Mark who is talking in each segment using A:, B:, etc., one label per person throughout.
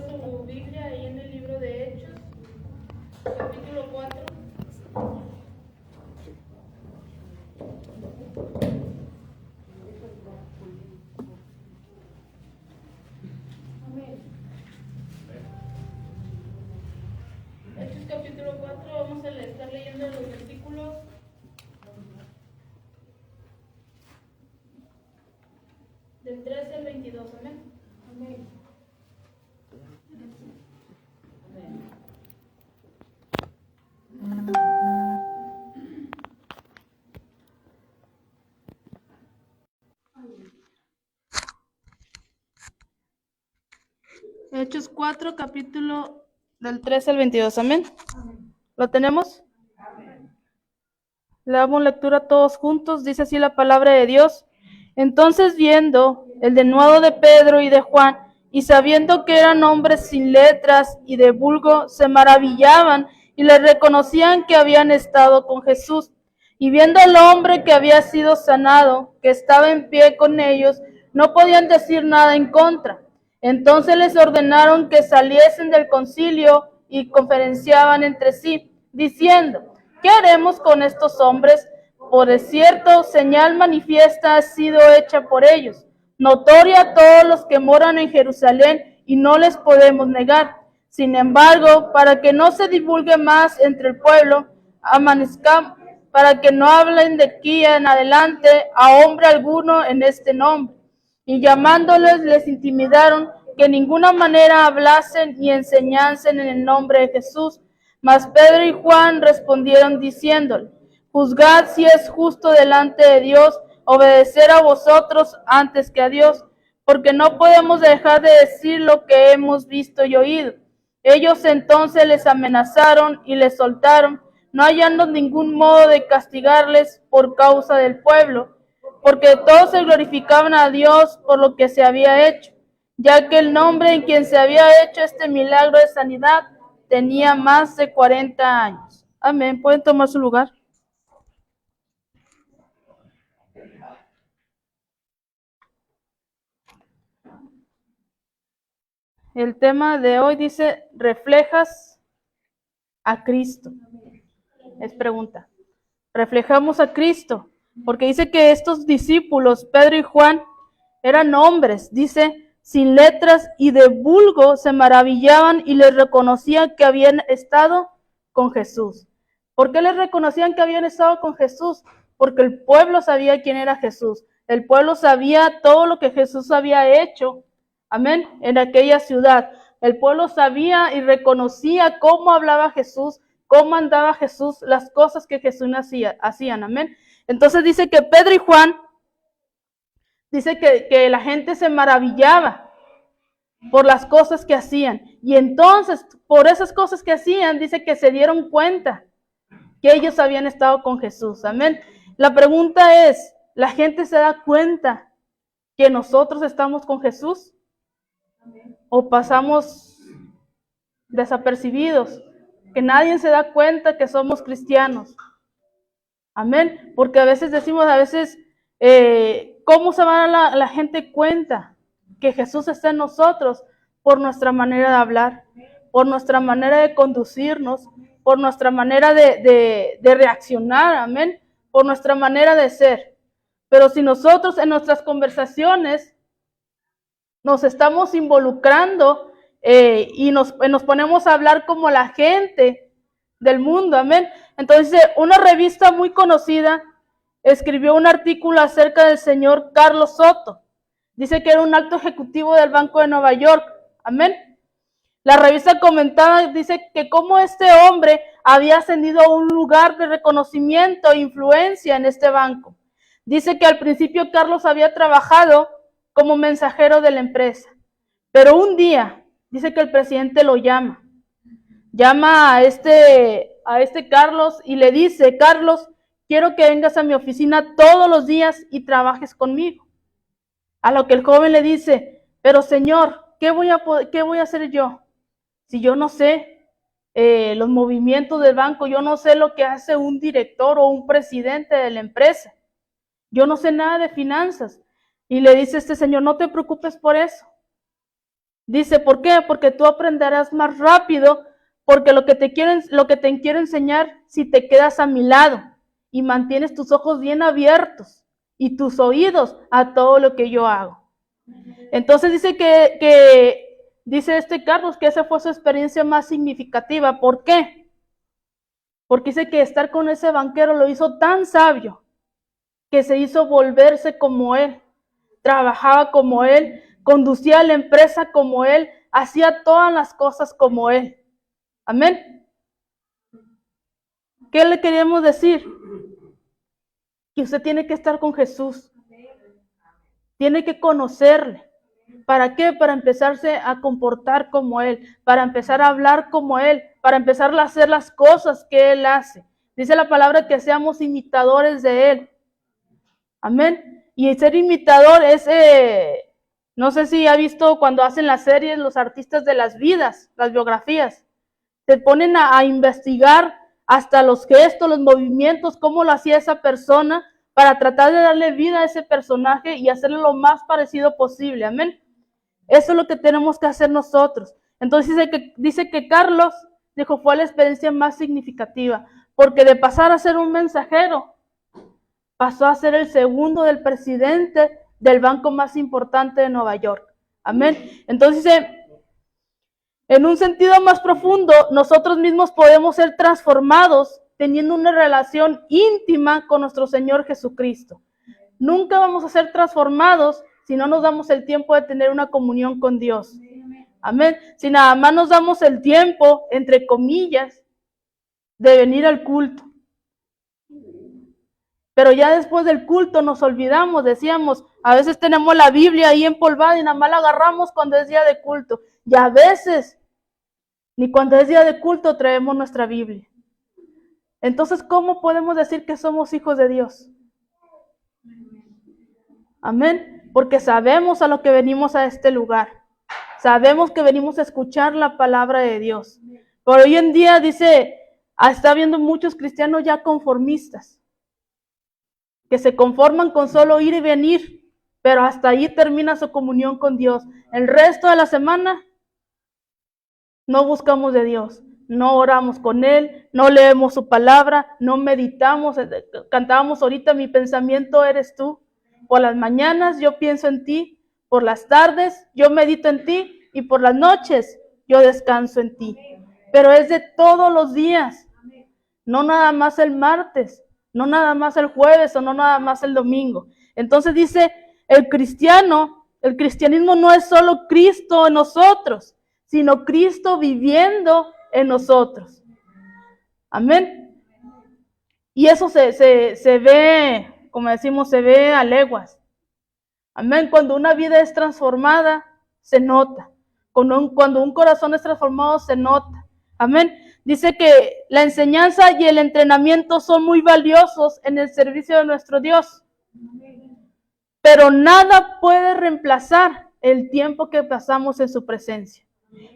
A: su Biblia ahí en el libro de Hechos, capítulo 4. Hechos capítulo 4, vamos a estar leyendo los versículos del 13 al 22, amén. Amén. Hechos 4, capítulo del 13 al 22, amén. ¿Lo tenemos? Le damos lectura todos juntos, dice así la palabra de Dios. Entonces, viendo el denuedo de Pedro y de Juan, y sabiendo que eran hombres sin letras y de vulgo, se maravillaban y les reconocían que habían estado con Jesús. Y viendo al hombre que había sido sanado, que estaba en pie con ellos, no podían decir nada en contra. Entonces les ordenaron que saliesen del concilio y conferenciaban entre sí, diciendo: ¿qué haremos con estos hombres? Por cierto, señal manifiesta ha sido hecha por ellos, notoria a todos los que moran en Jerusalén, y no les podemos negar. Sin embargo, para que no se divulgue más entre el pueblo, amanezcamos, para que no hablen de aquí en adelante a hombre alguno en este nombre. Y llamándoles, les intimidaron que en ninguna manera hablasen ni enseñasen en el nombre de Jesús. Mas Pedro y Juan respondieron diciéndole: juzgad si es justo delante de Dios obedecer a vosotros antes que a Dios, porque no podemos dejar de decir lo que hemos visto y oído. Ellos entonces les amenazaron y les soltaron, no hallando ningún modo de castigarles por causa del pueblo, porque todos se glorificaban a Dios por lo que se había hecho, ya que el nombre en quien se había hecho este milagro de sanidad tenía más de 40 años. Amén. ¿Pueden tomar su lugar? El tema de hoy dice: reflejas a Cristo. Es pregunta. Reflejamos a Cristo, porque dice que estos discípulos, Pedro y Juan, eran hombres, dice, sin letras y de vulgo, se maravillaban y les reconocían que habían estado con Jesús. ¿Por qué les reconocían que habían estado con Jesús? Porque el pueblo sabía quién era Jesús. El pueblo sabía todo lo que Jesús había hecho, amén, en aquella ciudad. El pueblo sabía y reconocía cómo hablaba Jesús, cómo andaba Jesús, las cosas que Jesús hacían, amén. Entonces dice que Pedro y Juan, dice que la gente se maravillaba por las cosas que hacían. Y entonces, por esas cosas que hacían, dice que se dieron cuenta que ellos habían estado con Jesús, amén. La pregunta es, ¿la gente se da cuenta que nosotros estamos con Jesús? ¿O pasamos desapercibidos? Que nadie se da cuenta que somos cristianos. Amén. Porque a veces decimos, ¿cómo se va a dar la gente cuenta que Jesús está en nosotros? Por nuestra manera de hablar, por nuestra manera de conducirnos, por nuestra manera de reaccionar, amén, por nuestra manera de ser. Pero si nosotros en nuestras conversaciones nos estamos involucrando y nos ponemos a hablar como la gente del mundo, amén. Entonces, una revista muy conocida escribió un artículo acerca del señor Carlos Soto. Dice que era un alto ejecutivo del Banco de Nueva York, amén. La revista comentaba, dice que cómo este hombre había ascendido a un lugar de reconocimiento e influencia en este banco. Dice que al principio Carlos había trabajado como mensajero de la empresa, pero un día dice que el presidente lo llama a este Carlos y le dice: Carlos, quiero que vengas a mi oficina todos los días y trabajes conmigo. A lo que el joven le dice: pero señor, ¿qué voy a hacer yo? Si yo no sé los movimientos del banco, yo no sé lo que hace un director o un presidente de la empresa. Yo no sé nada de finanzas. Y le dice este señor: no te preocupes por eso. Dice, ¿por qué? Porque tú aprenderás más rápido, porque lo que te quiero enseñar, si te quedas a mi lado y mantienes tus ojos bien abiertos y tus oídos a todo lo que yo hago. Entonces dice dice Carlos que esa fue su experiencia más significativa. ¿Por qué? Porque dice que estar con ese banquero lo hizo tan sabio que se hizo volverse como él, trabajaba como él, conducía la empresa como él, hacía todas las cosas como él. Amén. ¿Qué le queríamos decir? Que usted tiene que estar con Jesús. Tiene que conocerle. ¿Para qué? Para empezarse a comportar como Él, para empezar a hablar como Él, para empezar a hacer las cosas que Él hace. Dice la palabra que seamos imitadores de Él. Amén. Y ser imitador es, no sé si ha visto cuando hacen las series los artistas de las vidas, las biografías. Se ponen a investigar hasta los gestos, los movimientos, cómo lo hacía esa persona para tratar de darle vida a ese personaje y hacerlo lo más parecido posible. Amén. Eso es lo que tenemos que hacer nosotros. Entonces dice que Carlos, dijo, fue la experiencia más significativa, porque de pasar a ser un mensajero, pasó a ser el segundo del presidente del banco más importante de Nueva York. Amén. Entonces, en un sentido más profundo, nosotros mismos podemos ser transformados teniendo una relación íntima con nuestro Señor Jesucristo. Nunca vamos a ser transformados si no nos damos el tiempo de tener una comunión con Dios. Amén. Si nada más nos damos el tiempo, entre comillas, de venir al culto. Pero ya después del culto nos olvidamos, decíamos, a veces tenemos la Biblia ahí empolvada y nada más la agarramos cuando es día de culto. Y a veces, ni cuando es día de culto traemos nuestra Biblia. Entonces, ¿cómo podemos decir que somos hijos de Dios? Amén. Porque sabemos a lo que venimos a este lugar. Sabemos que venimos a escuchar la palabra de Dios. Pero hoy en día dice, está habiendo muchos cristianos ya conformistas, que se conforman con solo ir y venir, pero hasta ahí termina su comunión con Dios. El resto de la semana no buscamos de Dios, no oramos con Él, no leemos su palabra, no meditamos. Cantábamos ahorita, mi pensamiento eres tú. Por las mañanas yo pienso en ti, por las tardes yo medito en ti y por las noches yo descanso en ti. Pero es de todos los días, no nada más el martes, no nada más el jueves o no nada más el domingo. Entonces dice, el cristianismo no es solo Cristo en nosotros, sino Cristo viviendo en nosotros. Amén. Y eso se ve, como decimos, se ve a leguas. Amén. Cuando una vida es transformada, se nota. Cuando un corazón es transformado, se nota. Amén. Dice que la enseñanza y el entrenamiento son muy valiosos en el servicio de nuestro Dios. Pero nada puede reemplazar el tiempo que pasamos en su presencia.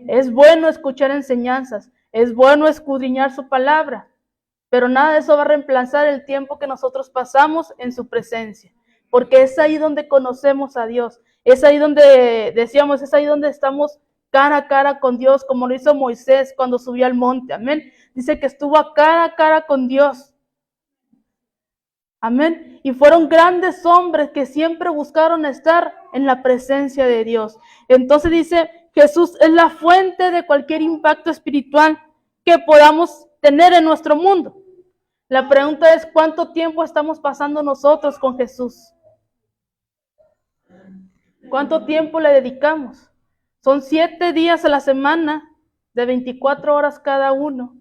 A: Es bueno escuchar enseñanzas, es bueno escudriñar su palabra, pero nada de eso va a reemplazar el tiempo que nosotros pasamos en su presencia. Porque es ahí donde conocemos a Dios. Es ahí donde, decíamos, es ahí donde estamos cara a cara con Dios, como lo hizo Moisés cuando subió al monte. Amén. Dice que estuvo cara a cara con Dios. Amén. Y fueron grandes hombres que siempre buscaron estar en la presencia de Dios. Entonces dice, Jesús es la fuente de cualquier impacto espiritual que podamos tener en nuestro mundo. La pregunta es, ¿cuánto tiempo estamos pasando nosotros con Jesús? ¿Cuánto tiempo le dedicamos? Son 7 días a la semana, de 24 horas cada uno,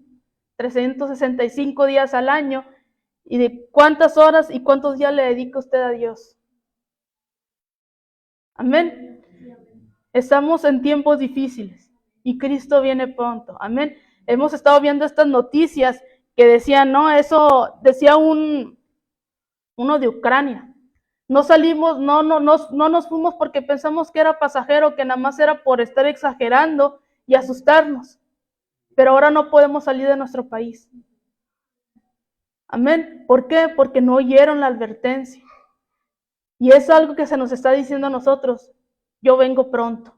A: 365 días al año. ¿Y de cuántas horas y cuántos días le dedica usted a Dios? Amén. Estamos en tiempos difíciles y Cristo viene pronto. Amén. Hemos estado viendo estas noticias que decían, no, eso decía uno de Ucrania. No salimos, no nos fuimos porque pensamos que era pasajero, que nada más era por estar exagerando y asustarnos. Pero ahora no podemos salir de nuestro país. Amén. ¿Por qué? Porque no oyeron la advertencia. Y es algo que se nos está diciendo a nosotros. Yo vengo pronto.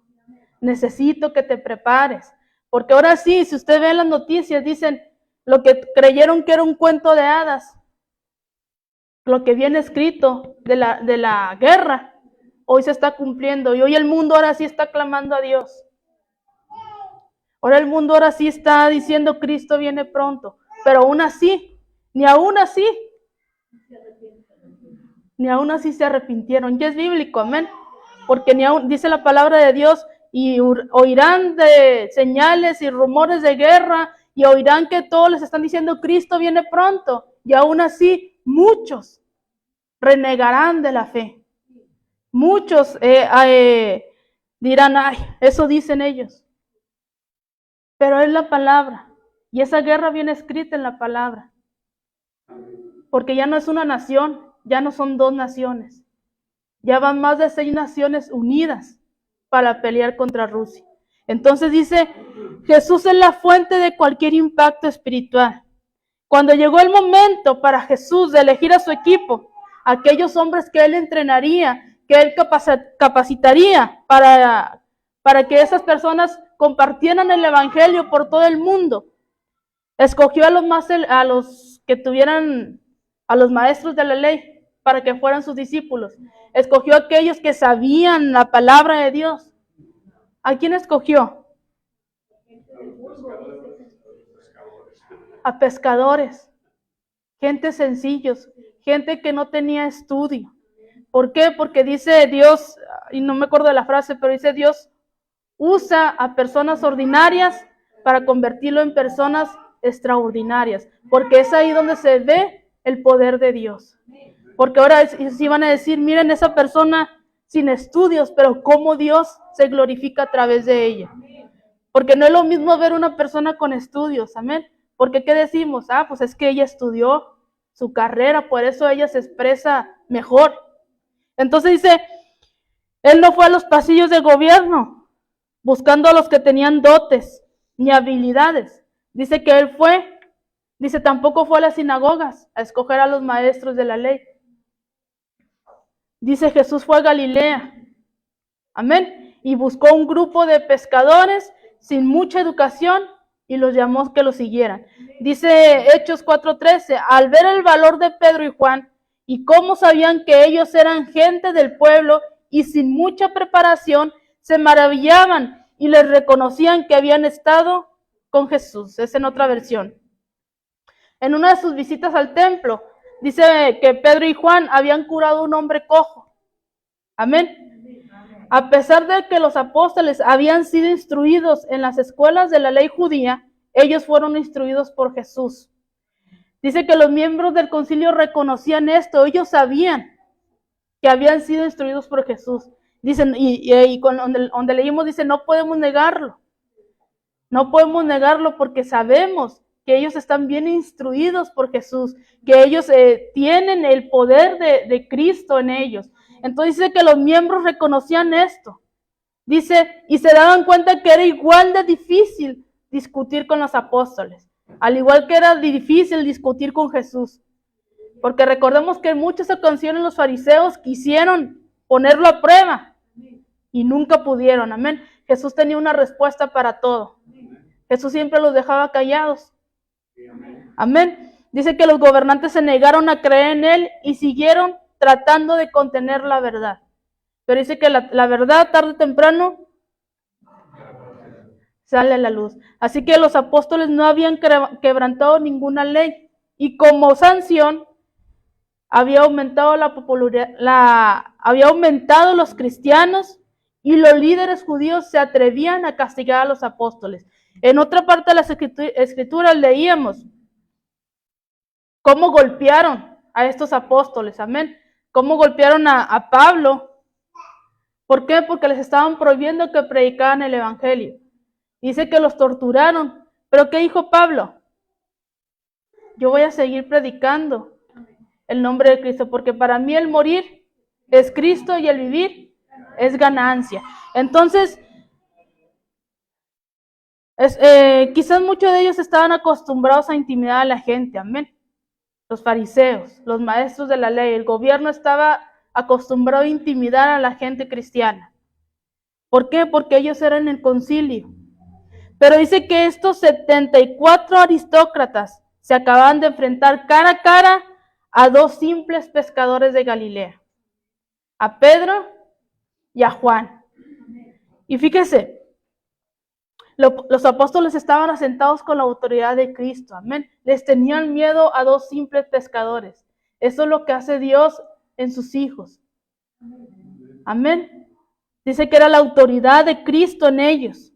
A: necesito que te prepares. Porque ahora sí, si usted ve las noticias, dicen lo que creyeron que era un cuento de hadas, lo que viene escrito de la guerra, hoy se está cumpliendo. Y hoy el mundo ahora sí está clamando a Dios. Ahora el mundo ahora sí está diciendo Cristo viene pronto. Pero aún así, ni aún así se arrepintieron. Ya es bíblico, amén. Porque ni aún, dice la palabra de Dios, y oirán de señales y rumores de guerra, y oirán que todos les están diciendo Cristo viene pronto. Y aún así, muchos renegarán de la fe. Muchos dirán, ay, eso dicen ellos. Pero es la palabra. Y esa guerra viene escrita en la palabra. Porque ya no es una nación, ya no son dos naciones. Ya van más de 6 naciones unidas para pelear contra Rusia. Entonces dice, Jesús es la fuente de cualquier impacto espiritual. Cuando llegó el momento para Jesús de elegir a su equipo, aquellos hombres que él entrenaría, que él capacitaría para que esas personas compartieran el evangelio por todo el mundo, escogió a los que tuvieran, a los maestros de la ley, para que fueran sus discípulos. Escogió a aquellos que sabían la palabra de Dios. ¿A quién escogió? A pescadores, gente sencillos, gente que no tenía estudio. ¿Por qué? Porque dice Dios, y no me acuerdo de la frase, pero dice Dios usa a personas ordinarias para convertirlo en personas extraordinarias, porque es ahí donde se ve el poder de Dios. Porque ahora sí van a decir, miren esa persona sin estudios, pero cómo Dios se glorifica a través de ella. Porque no es lo mismo ver una persona con estudios, amén. Porque ¿qué decimos? Pues es que ella estudió su carrera, por eso ella se expresa mejor. Entonces dice, él no fue a los pasillos de gobierno buscando a los que tenían dotes ni habilidades. Dice que él tampoco fue a las sinagogas a escoger a los maestros de la ley. Dice Jesús fue a Galilea, amén, y buscó un grupo de pescadores sin mucha educación y los llamó que lo siguieran. Dice Hechos 4:13, al ver el valor de Pedro y Juan y cómo sabían que ellos eran gente del pueblo y sin mucha preparación, se maravillaban y les reconocían que habían estado con Jesús. Es en otra versión. En una de sus visitas al templo, dice que Pedro y Juan habían curado a un hombre cojo. Amén. A pesar de que los apóstoles habían sido instruidos en las escuelas de la ley judía, ellos fueron instruidos por Jesús. Dice que los miembros del concilio reconocían esto, ellos sabían que habían sido instruidos por Jesús. Dicen, y donde leímos dice, no podemos negarlo. No podemos negarlo porque sabemos que ellos están bien instruidos por Jesús, que ellos tienen el poder de Cristo en ellos. Entonces dice que los miembros reconocían esto. Dice, y se daban cuenta que era igual de difícil discutir con los apóstoles, al igual que era difícil discutir con Jesús. Porque recordemos que en muchas ocasiones los fariseos quisieron ponerlo a prueba y nunca pudieron, amén. Jesús tenía una respuesta para todo. Jesús siempre los dejaba callados. Amén. Dice que los gobernantes se negaron a creer en él y siguieron tratando de contener la verdad. Pero dice que la verdad tarde o temprano sale a la luz. Así que los apóstoles no habían quebrantado ninguna ley y como sanción había aumentado la popularidad, había aumentado los cristianos y los líderes judíos se atrevían a castigar a los apóstoles. En otra parte de las escrituras leíamos cómo golpearon a estos apóstoles, amén. Cómo golpearon a Pablo. ¿Por qué? Porque les estaban prohibiendo que predicaran el evangelio. Dice que los torturaron. ¿Pero qué dijo Pablo? Yo voy a seguir predicando el nombre de Cristo, porque para mí el morir es Cristo y el vivir es ganancia. Entonces, quizás muchos de ellos estaban acostumbrados a intimidar a la gente, amén. Los fariseos, los maestros de la ley, el gobierno estaba acostumbrado a intimidar a la gente cristiana. ¿Por qué? Porque ellos eran el concilio. Pero dice que estos 74 aristócratas se acaban de enfrentar cara a cara a dos simples pescadores de Galilea, a Pedro y a Juan. Y fíjese, los apóstoles estaban asentados con la autoridad de Cristo, amén. Les tenían miedo a dos simples pescadores. Eso es lo que hace Dios en sus hijos. Amén. Dice que era la autoridad de Cristo en ellos.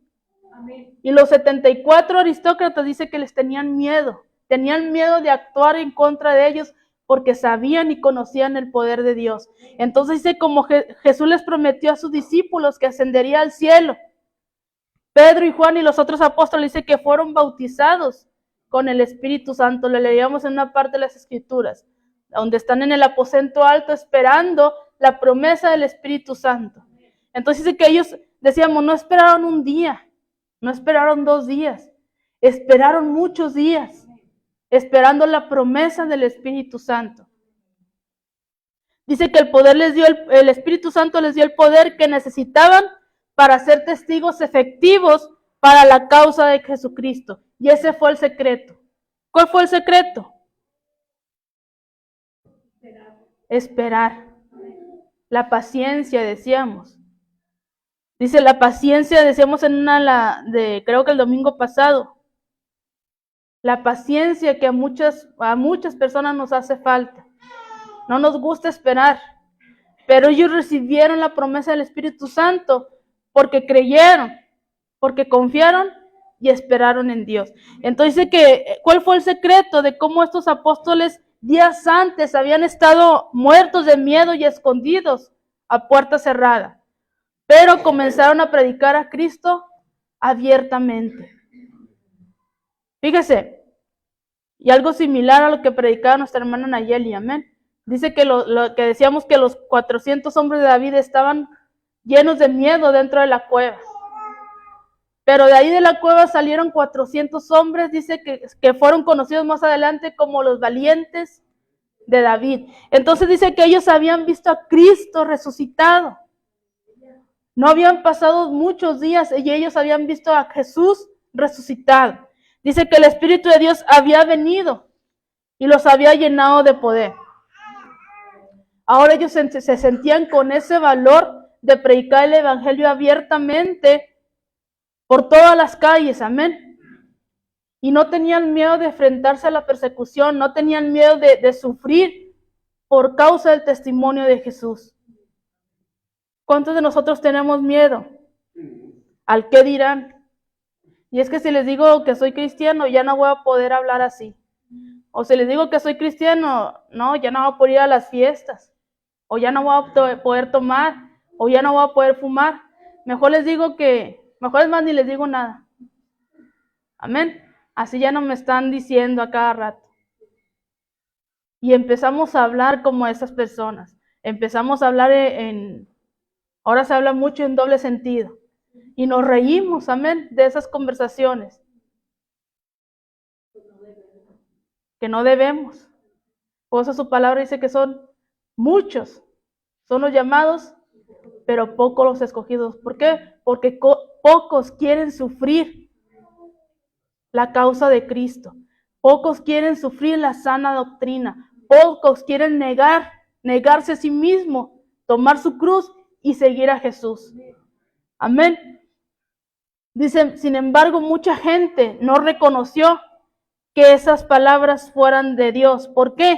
A: Y los 74 aristócratas dice que les tenían miedo de actuar en contra de ellos porque sabían y conocían el poder de Dios. Entonces dice como Jesús les prometió a sus discípulos que ascendería al cielo. Pedro y Juan y los otros apóstoles dice que fueron bautizados con el Espíritu Santo. Lo leíamos en una parte de las Escrituras, donde están en el aposento alto esperando la promesa del Espíritu Santo. Entonces dice que ellos, decíamos, no esperaron un día, no esperaron 2 días, esperaron muchos días, esperando la promesa del Espíritu Santo. Dice que el Espíritu Santo les dio el poder que necesitaban para ser testigos efectivos para la causa de Jesucristo. Y ese fue el secreto. ¿Cuál fue el secreto? Esperar. La paciencia, decíamos. Dice la paciencia, decíamos en creo que el domingo pasado. La paciencia que a muchas personas nos hace falta. No nos gusta esperar. Pero ellos recibieron la promesa del Espíritu Santo porque creyeron, porque confiaron y esperaron en Dios. Entonces, ¿cuál fue el secreto de cómo estos apóstoles días antes habían estado muertos de miedo y escondidos a puerta cerrada? Pero comenzaron a predicar a Cristo abiertamente. Fíjese, y algo similar a lo que predicaba nuestra hermana Nayeli, amén. Dice que lo que decíamos que los 400 hombres de David estaban llenos de miedo dentro de la cueva. Pero de ahí de la cueva salieron 400 hombres, dice que fueron conocidos más adelante como los valientes de David. Entonces dice que ellos habían visto a Cristo resucitado. No habían pasado muchos días y ellos habían visto a Jesús resucitado. Dice que el Espíritu de Dios había venido y los había llenado de poder. Ahora ellos se sentían con ese valor de predicar el Evangelio abiertamente por todas las calles, amén. Y no tenían miedo de enfrentarse a la persecución, no tenían miedo de sufrir por causa del testimonio de Jesús. ¿Cuántos de nosotros tenemos miedo? ¿Al qué dirán? Y es que si les digo que soy cristiano, ya no voy a poder hablar así. O si les digo que soy cristiano, no, ya no voy a poder ir a las fiestas. O ya no voy a poder tomar, o ya no voy a poder fumar. Mejor es más, ni les digo nada. Amén. Así ya no me están diciendo a cada rato. Y empezamos a hablar como esas personas. Empezamos a hablar ahora se habla mucho en doble sentido. Y nos reímos, amén, de esas conversaciones. Que no debemos. Por eso su palabra dice que son muchos. Son los llamados, pero pocos los escogidos. ¿Por qué? Porque pocos quieren sufrir la causa de Cristo. Pocos quieren sufrir la sana doctrina. Pocos quieren negarse a sí mismo, tomar su cruz y seguir a Jesús. Amén. Dice, sin embargo, mucha gente no reconoció que esas palabras fueran de Dios. ¿Por qué?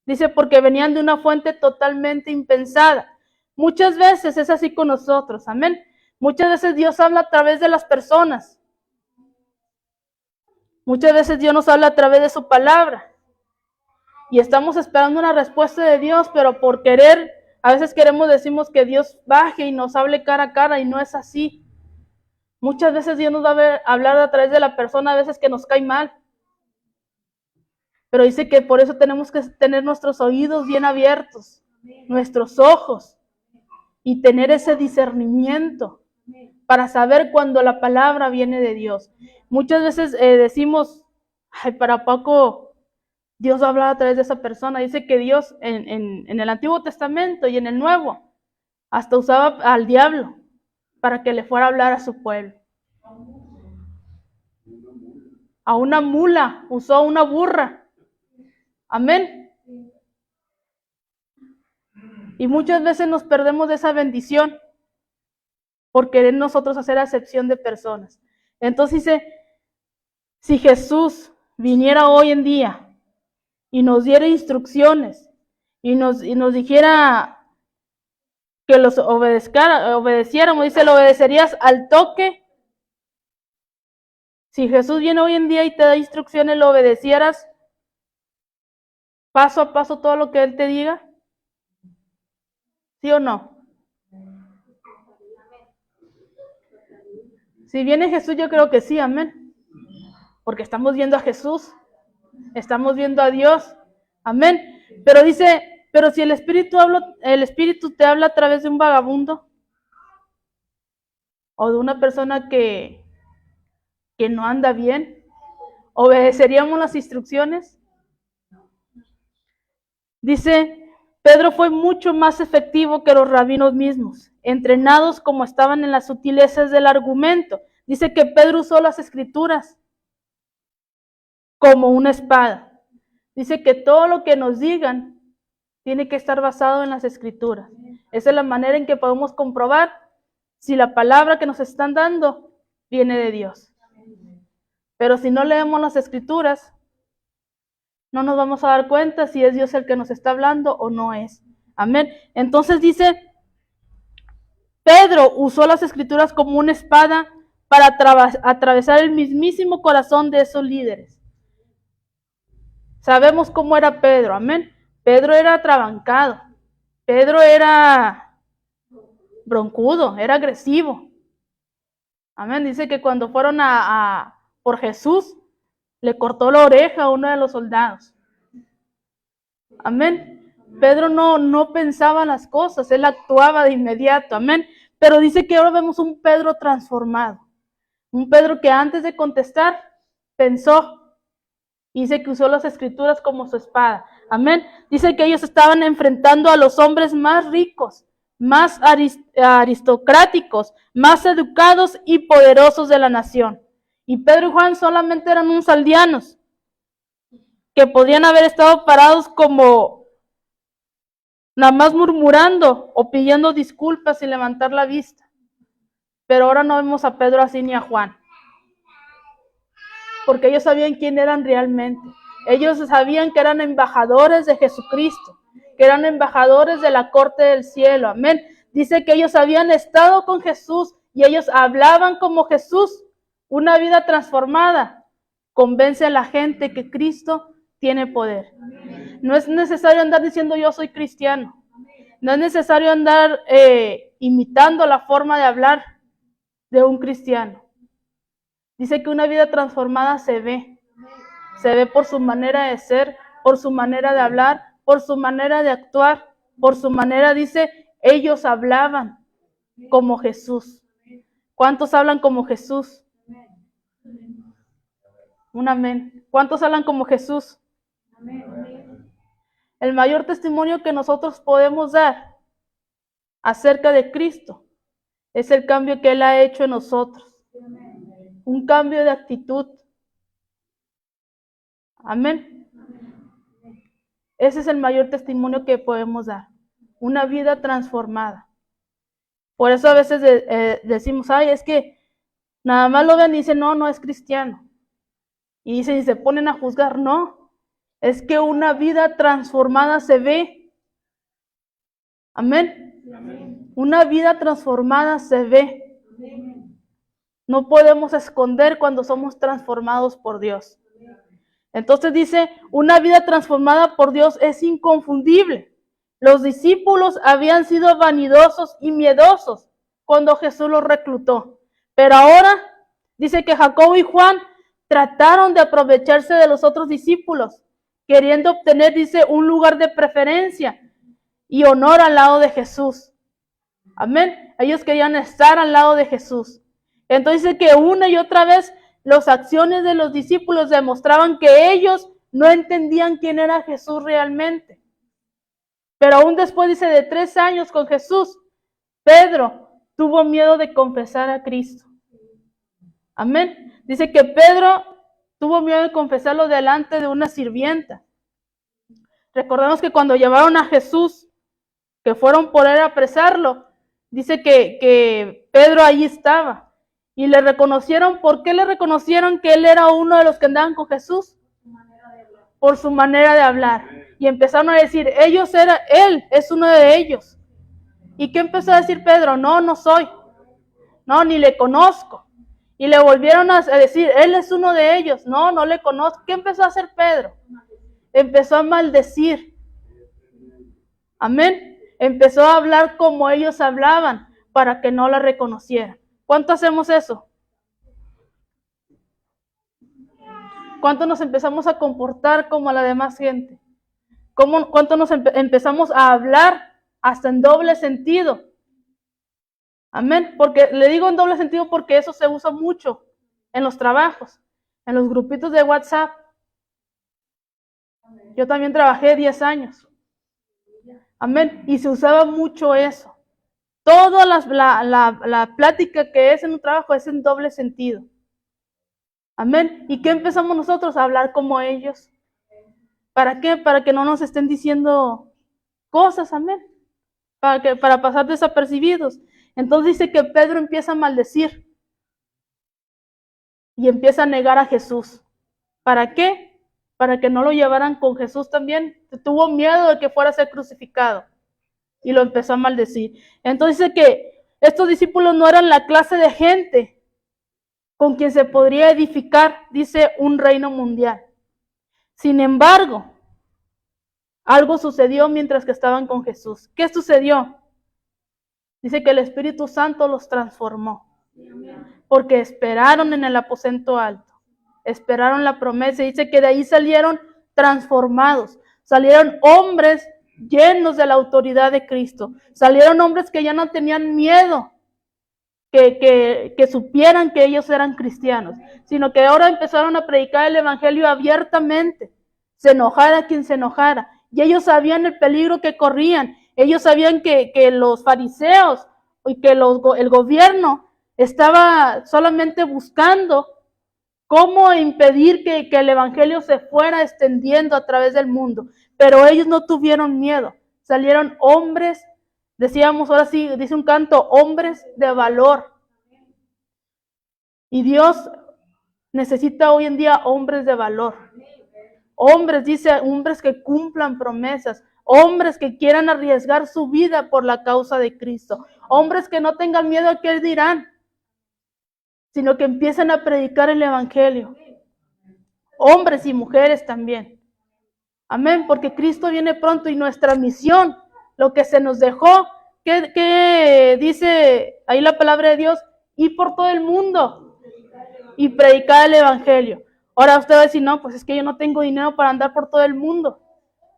A: Dice, porque venían de una fuente totalmente impensada. Muchas veces es así con nosotros, amén. Muchas veces Dios habla a través de las personas. Muchas veces Dios nos habla a través de su palabra. Y estamos esperando una respuesta de Dios, pero por querer, a veces decimos que Dios baje y nos hable cara a cara y no es así. Muchas veces Dios nos va a hablar a través de la persona, a veces que nos cae mal. Pero dice que por eso tenemos que tener nuestros oídos bien abiertos, nuestros ojos, y tener ese discernimiento para saber cuando la palabra viene de Dios. Muchas veces decimos, ay, para poco Dios va a hablar a través de esa persona. Dice que Dios en el Antiguo Testamento y en el Nuevo hasta usaba al diablo para que le fuera a hablar a su pueblo. A una mula, usó una burra. Amén. Y muchas veces nos perdemos de esa bendición por querer nosotros hacer acepción de personas. Entonces dice, si Jesús viniera hoy en día y nos diera instrucciones y nos dijera que los obedeciéramos, dice, ¿lo obedecerías al toque? Si Jesús viene hoy en día y te da instrucciones, ¿lo obedecieras paso a paso todo lo que Él te diga? ¿Sí o no? Si viene Jesús, yo creo que sí, amén. Porque estamos viendo a Jesús, estamos viendo a Dios, amén. Pero dice, pero si el Espíritu te habla a través de un vagabundo o de una persona que no anda bien, ¿obedeceríamos las instrucciones? Dice, Pedro fue mucho más efectivo que los rabinos mismos, entrenados como estaban en las sutilezas del argumento. Dice que Pedro usó las escrituras como una espada. Dice que todo lo que nos digan tiene que estar basado en las escrituras. Esa es la manera en que podemos comprobar si la palabra que nos están dando viene de Dios. Pero si no leemos las escrituras, no nos vamos a dar cuenta si es Dios el que nos está hablando o no es. Amén. Entonces dice, Pedro usó las escrituras como una espada para atravesar el mismísimo corazón de esos líderes. Sabemos cómo era Pedro, amén. Pedro era atrabancado. Pedro era broncudo, era agresivo. Amén. Dice que cuando fueron por Jesús, le cortó la oreja a uno de los soldados. Amén. Pedro no pensaba las cosas, él actuaba de inmediato. Amén. Pero dice que ahora vemos un Pedro transformado. Un Pedro que antes de contestar, pensó. Dice que usó las escrituras como su espada. Amén. Dice que ellos estaban enfrentando a los hombres más ricos, más aristocráticos, más educados y poderosos de la nación. Y Pedro y Juan solamente eran unos aldeanos que podrían haber estado parados como nada más murmurando o pidiendo disculpas y levantar la vista. Pero ahora no vemos a Pedro así ni a Juan. Porque ellos sabían quién eran realmente. Ellos sabían que eran embajadores de Jesucristo, que eran embajadores de la corte del cielo. Amén. Dice que ellos habían estado con Jesús y ellos hablaban como Jesús. Una vida transformada convence a la gente que Cristo tiene poder. No es necesario andar diciendo yo soy cristiano. No es necesario andar imitando la forma de hablar de un cristiano. Dice que una vida transformada se ve por su manera de ser, por su manera de hablar, por su manera de actuar, por su manera, dice, ellos hablaban como Jesús. ¿Cuántos hablan como Jesús? Un amén. ¿Cuántos hablan como Jesús? El mayor testimonio que nosotros podemos dar acerca de Cristo es el cambio que Él ha hecho en nosotros. Un cambio de actitud. Amén. Ese es el mayor testimonio que podemos dar. Una vida transformada. Por eso a veces decimos, ay, es que nada más lo ven y dicen, no es cristiano. Y dicen, y se ponen a juzgar. No, es que una vida transformada se ve. Amén. Una vida transformada se ve. No podemos esconder cuando somos transformados por Dios. Entonces dice, una vida transformada por Dios es inconfundible. Los discípulos habían sido vanidosos y miedosos cuando Jesús los reclutó. Pero ahora dice que Jacobo y Juan trataron de aprovecharse de los otros discípulos, queriendo obtener, dice, un lugar de preferencia y honor al lado de Jesús. Amén. Ellos querían estar al lado de Jesús. Entonces dice que una y otra vez las acciones de los discípulos demostraban que ellos no entendían quién era Jesús realmente. Pero aún después, dice, de 3 años con Jesús, Pedro tuvo miedo de confesar a Cristo. Amén. Dice que Pedro tuvo miedo de confesarlo delante de una sirvienta. Recordemos que cuando llevaron a Jesús, que fueron por él a apresarlo, dice que Pedro ahí estaba. Y le reconocieron. ¿Por qué le reconocieron que él era uno de los que andaban con Jesús? Por su manera de hablar. Y empezaron a decir, él es uno de ellos. ¿Y qué empezó a decir Pedro? No, no soy. No, ni le conozco. Y le volvieron a decir, él es uno de ellos. No, no le conozco. ¿Qué empezó a hacer Pedro? Empezó a maldecir. Amén. Empezó a hablar como ellos hablaban para que no la reconocieran. ¿Cuánto hacemos eso? ¿Cuánto nos empezamos a comportar como a la demás gente? ¿Cuánto nos empezamos a hablar hasta en doble sentido? Amén. Porque le digo en doble sentido porque eso se usa mucho en los trabajos, en los grupitos de WhatsApp. Yo también trabajé 10 años. Amén. Y se usaba mucho eso. Toda la plática que es en un trabajo es en doble sentido. Amén. ¿Y qué empezamos nosotros? A hablar como ellos. ¿Para qué? Para que no nos estén diciendo cosas, amén. Para pasar desapercibidos. Entonces dice que Pedro empieza a maldecir. Y empieza a negar a Jesús. ¿Para qué? Para que no lo llevaran con Jesús también. Tuvo miedo de que fuera a ser crucificado. Y lo empezó a maldecir. Entonces dice que estos discípulos no eran la clase de gente con quien se podría edificar, dice, un reino mundial. Sin embargo, algo sucedió mientras que estaban con Jesús. ¿Qué sucedió? Dice que el Espíritu Santo los transformó. Porque esperaron en el aposento alto. Esperaron la promesa. Dice que de ahí salieron transformados. Salieron hombres llenos de la autoridad de Cristo. Salieron hombres que ya no tenían miedo que supieran que ellos eran cristianos, sino que ahora empezaron a predicar el evangelio abiertamente, se enojara quien se enojara. Y ellos sabían el peligro que corrían. Ellos sabían que los fariseos y que el gobierno estaba solamente buscando cómo impedir que el evangelio se fuera extendiendo a través del mundo. Pero ellos no tuvieron miedo. Salieron hombres, decíamos ahora sí, dice un canto, hombres de valor. Y Dios necesita hoy en día hombres de valor. Hombres, dice, hombres que cumplan promesas. Hombres que quieran arriesgar su vida por la causa de Cristo. Hombres que no tengan miedo a qué dirán, sino que empiecen a predicar el evangelio. Hombres y mujeres también. Amén, porque Cristo viene pronto y nuestra misión, lo que se nos dejó, ¿qué dice ahí la palabra de Dios? Ir por todo el mundo y predicar el evangelio. Ahora usted va a decir, no, pues es que yo no tengo dinero para andar por todo el mundo,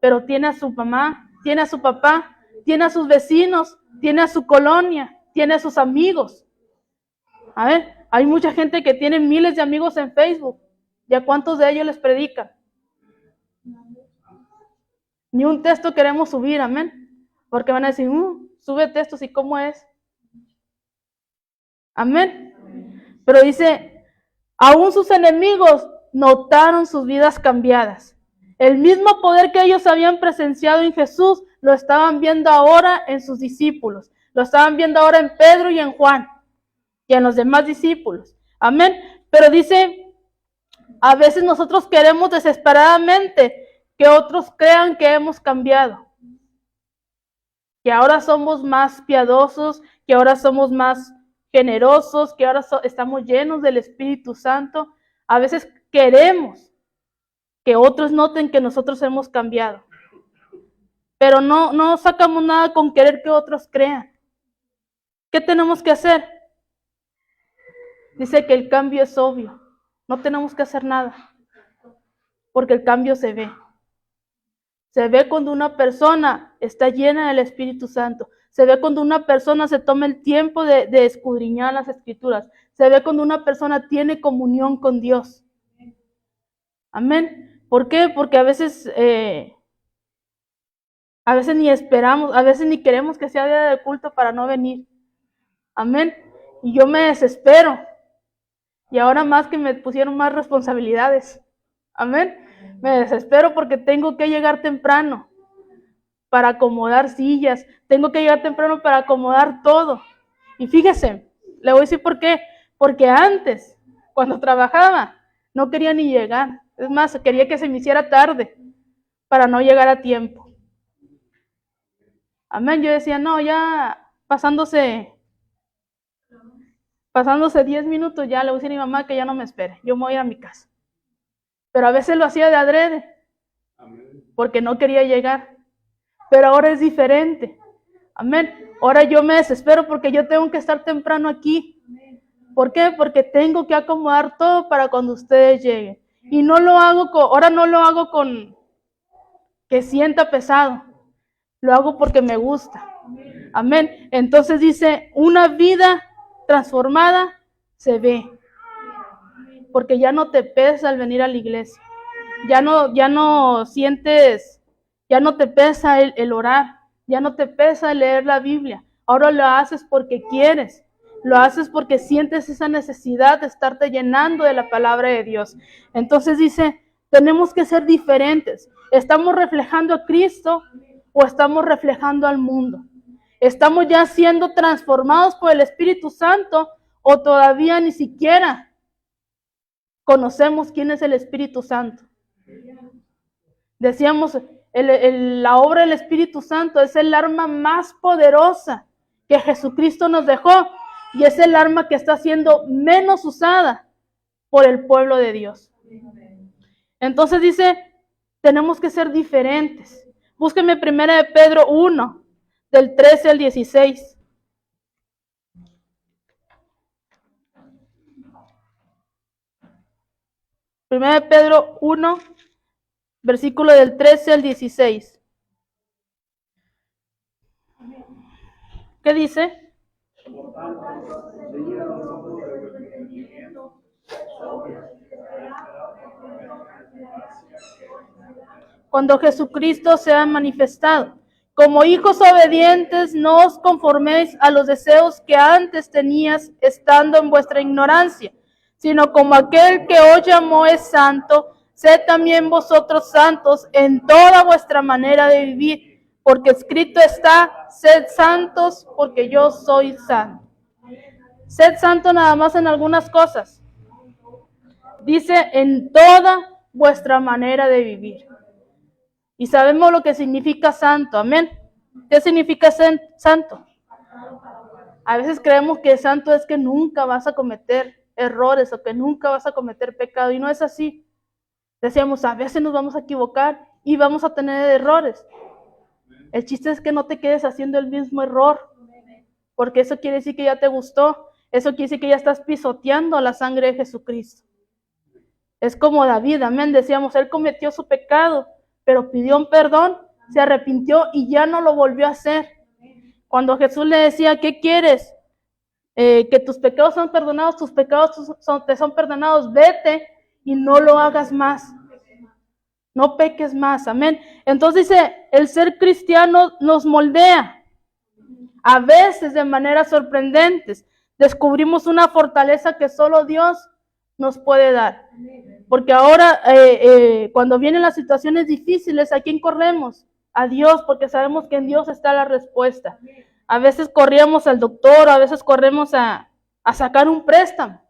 A: pero tiene a su mamá, tiene a su papá, tiene a sus vecinos, tiene a su colonia, tiene a sus amigos. A ver, hay mucha gente que tiene miles de amigos en Facebook. ¿Y a cuántos de ellos les predican? Ni un texto queremos subir, amén. Porque van a decir, sube textos, ¿y cómo es? Amén. Pero dice, aún sus enemigos notaron sus vidas cambiadas. El mismo poder que ellos habían presenciado en Jesús, lo estaban viendo ahora en sus discípulos. Lo estaban viendo ahora en Pedro y en Juan. Y en los demás discípulos. Amén. Pero dice, a veces nosotros queremos desesperadamente que otros crean que hemos cambiado. Que ahora somos más piadosos, que ahora somos más generosos, que ahora estamos llenos del Espíritu Santo. A veces queremos que otros noten que nosotros hemos cambiado. Pero no sacamos nada con querer que otros crean. ¿Qué tenemos que hacer? Dice que el cambio es obvio. No tenemos que hacer nada. Porque el cambio se ve. Se ve cuando una persona está llena del Espíritu Santo. Se ve cuando una persona se toma el tiempo de escudriñar las Escrituras. Se ve cuando una persona tiene comunión con Dios. Amén. ¿Por qué? Porque a veces ni esperamos, a veces ni queremos que sea día de culto para no venir. Amén. Y yo me desespero. Y ahora más que me pusieron más responsabilidades. Amén. Me desespero porque tengo que llegar temprano para acomodar sillas. Tengo que llegar temprano para acomodar todo. Y fíjese, le voy a decir por qué. Porque antes, cuando trabajaba, no quería ni llegar. Es más, quería que se me hiciera tarde para no llegar a tiempo. Amén. Yo decía, no, ya pasándose 10 minutos, ya le voy a decir a mi mamá que ya no me espere. Yo me voy a ir a mi casa. Pero a veces lo hacía de adrede, porque no quería llegar. Pero ahora es diferente. Amén. Ahora yo me desespero porque yo tengo que estar temprano aquí. ¿Por qué? Porque tengo que acomodar todo para cuando ustedes lleguen. Y no lo hago ahora no lo hago con que sienta pesado. Lo hago porque me gusta. Amén. Entonces dice, una vida transformada se ve. Porque ya no te pesa al venir a la iglesia. Ya no sientes, ya no te pesa el orar. Ya no te pesa el leer la Biblia. Ahora lo haces porque quieres. Lo haces porque sientes esa necesidad de estarte llenando de la palabra de Dios. Entonces dice, tenemos que ser diferentes. ¿Estamos reflejando a Cristo o estamos reflejando al mundo? ¿Estamos ya siendo transformados por el Espíritu Santo o todavía ni siquiera conocemos quién es el Espíritu Santo? Decíamos, la obra del Espíritu Santo es el arma más poderosa que Jesucristo nos dejó y es el arma que está siendo menos usada por el pueblo de Dios. Entonces dice, tenemos que ser diferentes. Búsquenme 1 Pedro 1, del 13 al 16. 1 Pedro 1, versículo del 13 al 16. ¿Qué dice? Cuando Jesucristo sea manifestado. Como hijos obedientes, no os conforméis a los deseos que antes tenías estando en vuestra ignorancia, sino como aquel que os llamó es santo, sed también vosotros santos en toda vuestra manera de vivir, porque escrito está, sed santos porque yo soy santo. Sed santo nada más en algunas cosas. Dice en toda vuestra manera de vivir. Y sabemos lo que significa santo, amén. ¿Qué significa santo? A veces creemos que santo es que nunca vas a cometer errores o que nunca vas a cometer pecado y no es así. Decíamos, a veces nos vamos a equivocar y vamos a tener errores. El chiste es que no te quedes haciendo el mismo error, porque eso quiere decir que ya te gustó, eso quiere decir que ya estás pisoteando la sangre de Jesucristo. Es como David, amén, decíamos, él cometió su pecado, pero pidió un perdón, se arrepintió y ya no lo volvió a hacer. Cuando Jesús le decía, ¿qué quieres? Que tus pecados son perdonados, tus pecados te son perdonados, vete y no lo hagas más. No peques más, amén. Entonces dice, el ser cristiano nos moldea. A veces de maneras sorprendentes descubrimos una fortaleza que solo Dios nos puede dar. Porque ahora, cuando vienen las situaciones difíciles, ¿a quién corremos? A Dios, porque sabemos que en Dios está la respuesta. A veces corríamos al doctor, a veces corremos a sacar un préstamo.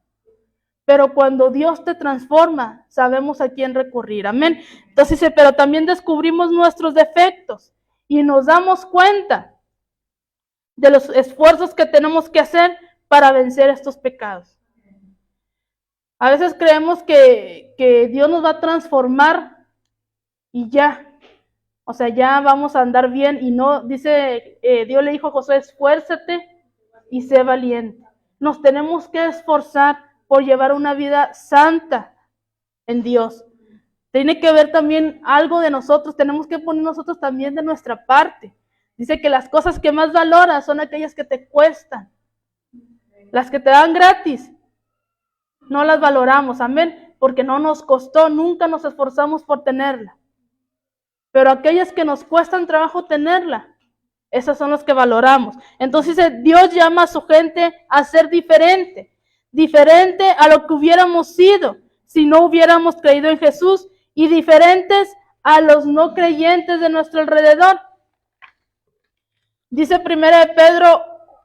A: Pero cuando Dios te transforma, sabemos a quién recurrir. Amén. Entonces dice, pero también descubrimos nuestros defectos y nos damos cuenta de los esfuerzos que tenemos que hacer para vencer estos pecados. A veces creemos que Dios nos va a transformar y ya. O sea, ya vamos a andar bien y no, dice, Dios le dijo a Josué, esfuérzate y sé valiente. Nos tenemos que esforzar por llevar una vida santa en Dios. Tiene que ver también algo de nosotros, tenemos que poner nosotros también de nuestra parte. Dice que las cosas que más valoras son aquellas que te cuestan. Las que te dan gratis, no las valoramos, amén, porque no nos costó, nunca nos esforzamos por tenerla. Pero aquellas que nos cuestan trabajo tenerla, Esos son los que valoramos. Entonces Dios llama a su gente a ser diferente, diferente a lo que hubiéramos sido si no hubiéramos creído en Jesús y diferentes a los no creyentes de nuestro alrededor. Dice 1 Pedro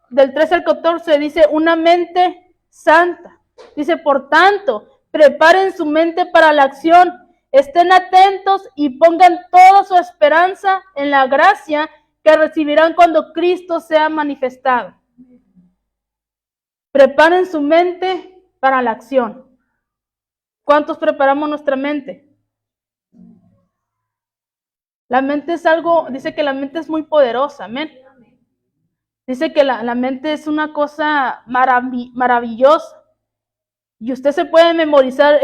A: del 13 al 14, dice una mente santa. Dice, por tanto, preparen su mente para la acción, estén atentos y pongan toda su esperanza en la gracia que recibirán cuando Cristo sea manifestado. Preparen su mente para la acción. ¿Cuántos preparamos nuestra mente? La mente es algo, dice que la mente es muy poderosa, amén. Dice que la mente es una cosa maravillosa. Y usted se puede memorizar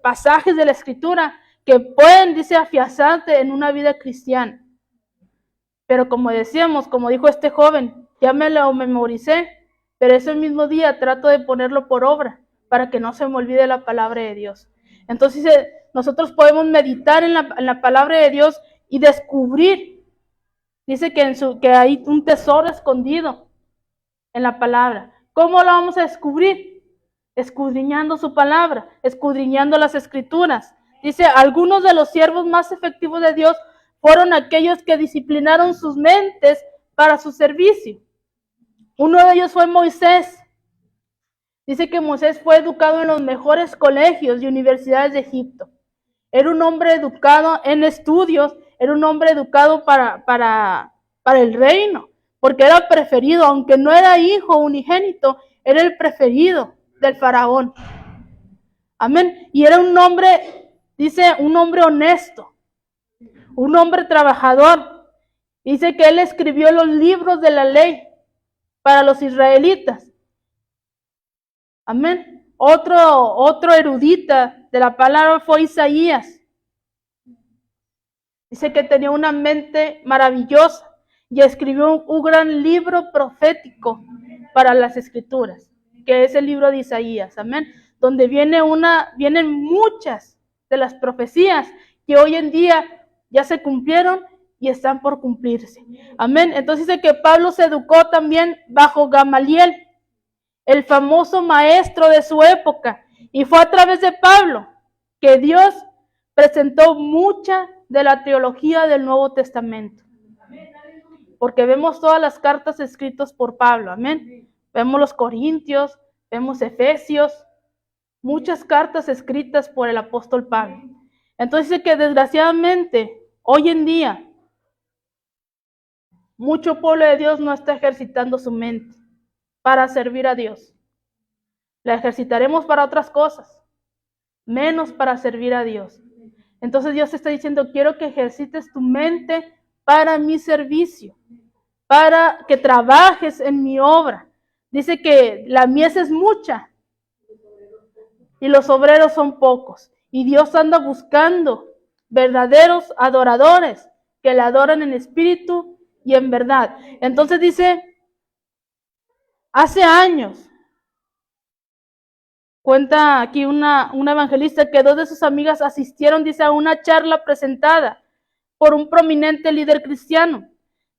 A: pasajes de la Escritura que pueden, dice, afianzarte en una vida cristiana. Pero como decíamos, como dijo este joven, ya me lo memoricé, pero ese mismo día trato de ponerlo por obra para que no se me olvide la palabra de Dios. Entonces nosotros podemos meditar en la palabra de Dios y descubrir. Dice que hay un tesoro escondido en la palabra. ¿Cómo lo vamos a descubrir? Escudriñando su palabra, escudriñando las Escrituras. Dice, algunos de los siervos más efectivos de Dios fueron aquellos que disciplinaron sus mentes para su servicio. Uno de ellos fue Moisés. Dice que Moisés fue educado en los mejores colegios y universidades de Egipto. Era un hombre educado en estudios, era un hombre educado para el reino, porque era preferido, aunque no era hijo unigénito, era el preferido del faraón. Amén. Y era un hombre, dice, un hombre honesto, un hombre trabajador. Dice que él escribió los libros de la ley para los israelitas. Amén. Otro erudita de la palabra fue Isaías. Dice que tenía una mente maravillosa y escribió un gran libro profético para las Escrituras, que es el libro de Isaías. Amén. Donde vienen muchas de las profecías que hoy en día ya se cumplieron y están por cumplirse. Amén. Entonces dice que Pablo se educó también bajo Gamaliel, el famoso maestro de su época, y fue a través de Pablo que Dios presentó mucha de la teología del Nuevo Testamento. Porque vemos todas las cartas escritas por Pablo, amén. Vemos los Corintios, vemos Efesios, muchas cartas escritas por el apóstol Pablo. Entonces dice que desgraciadamente, hoy en día, mucho pueblo de Dios no está ejercitando su mente para servir a Dios. La ejercitaremos para otras cosas, menos para servir a Dios. Entonces Dios te está diciendo, quiero que ejercites tu mente para mi servicio, para que trabajes en mi obra. Dice que la mies es mucha y los obreros son pocos. Y Dios anda buscando verdaderos adoradores que le adoran en espíritu y en verdad. Entonces dice, hace años, cuenta aquí una evangelista que dos de sus amigas asistieron, dice, a una charla presentada por un prominente líder cristiano.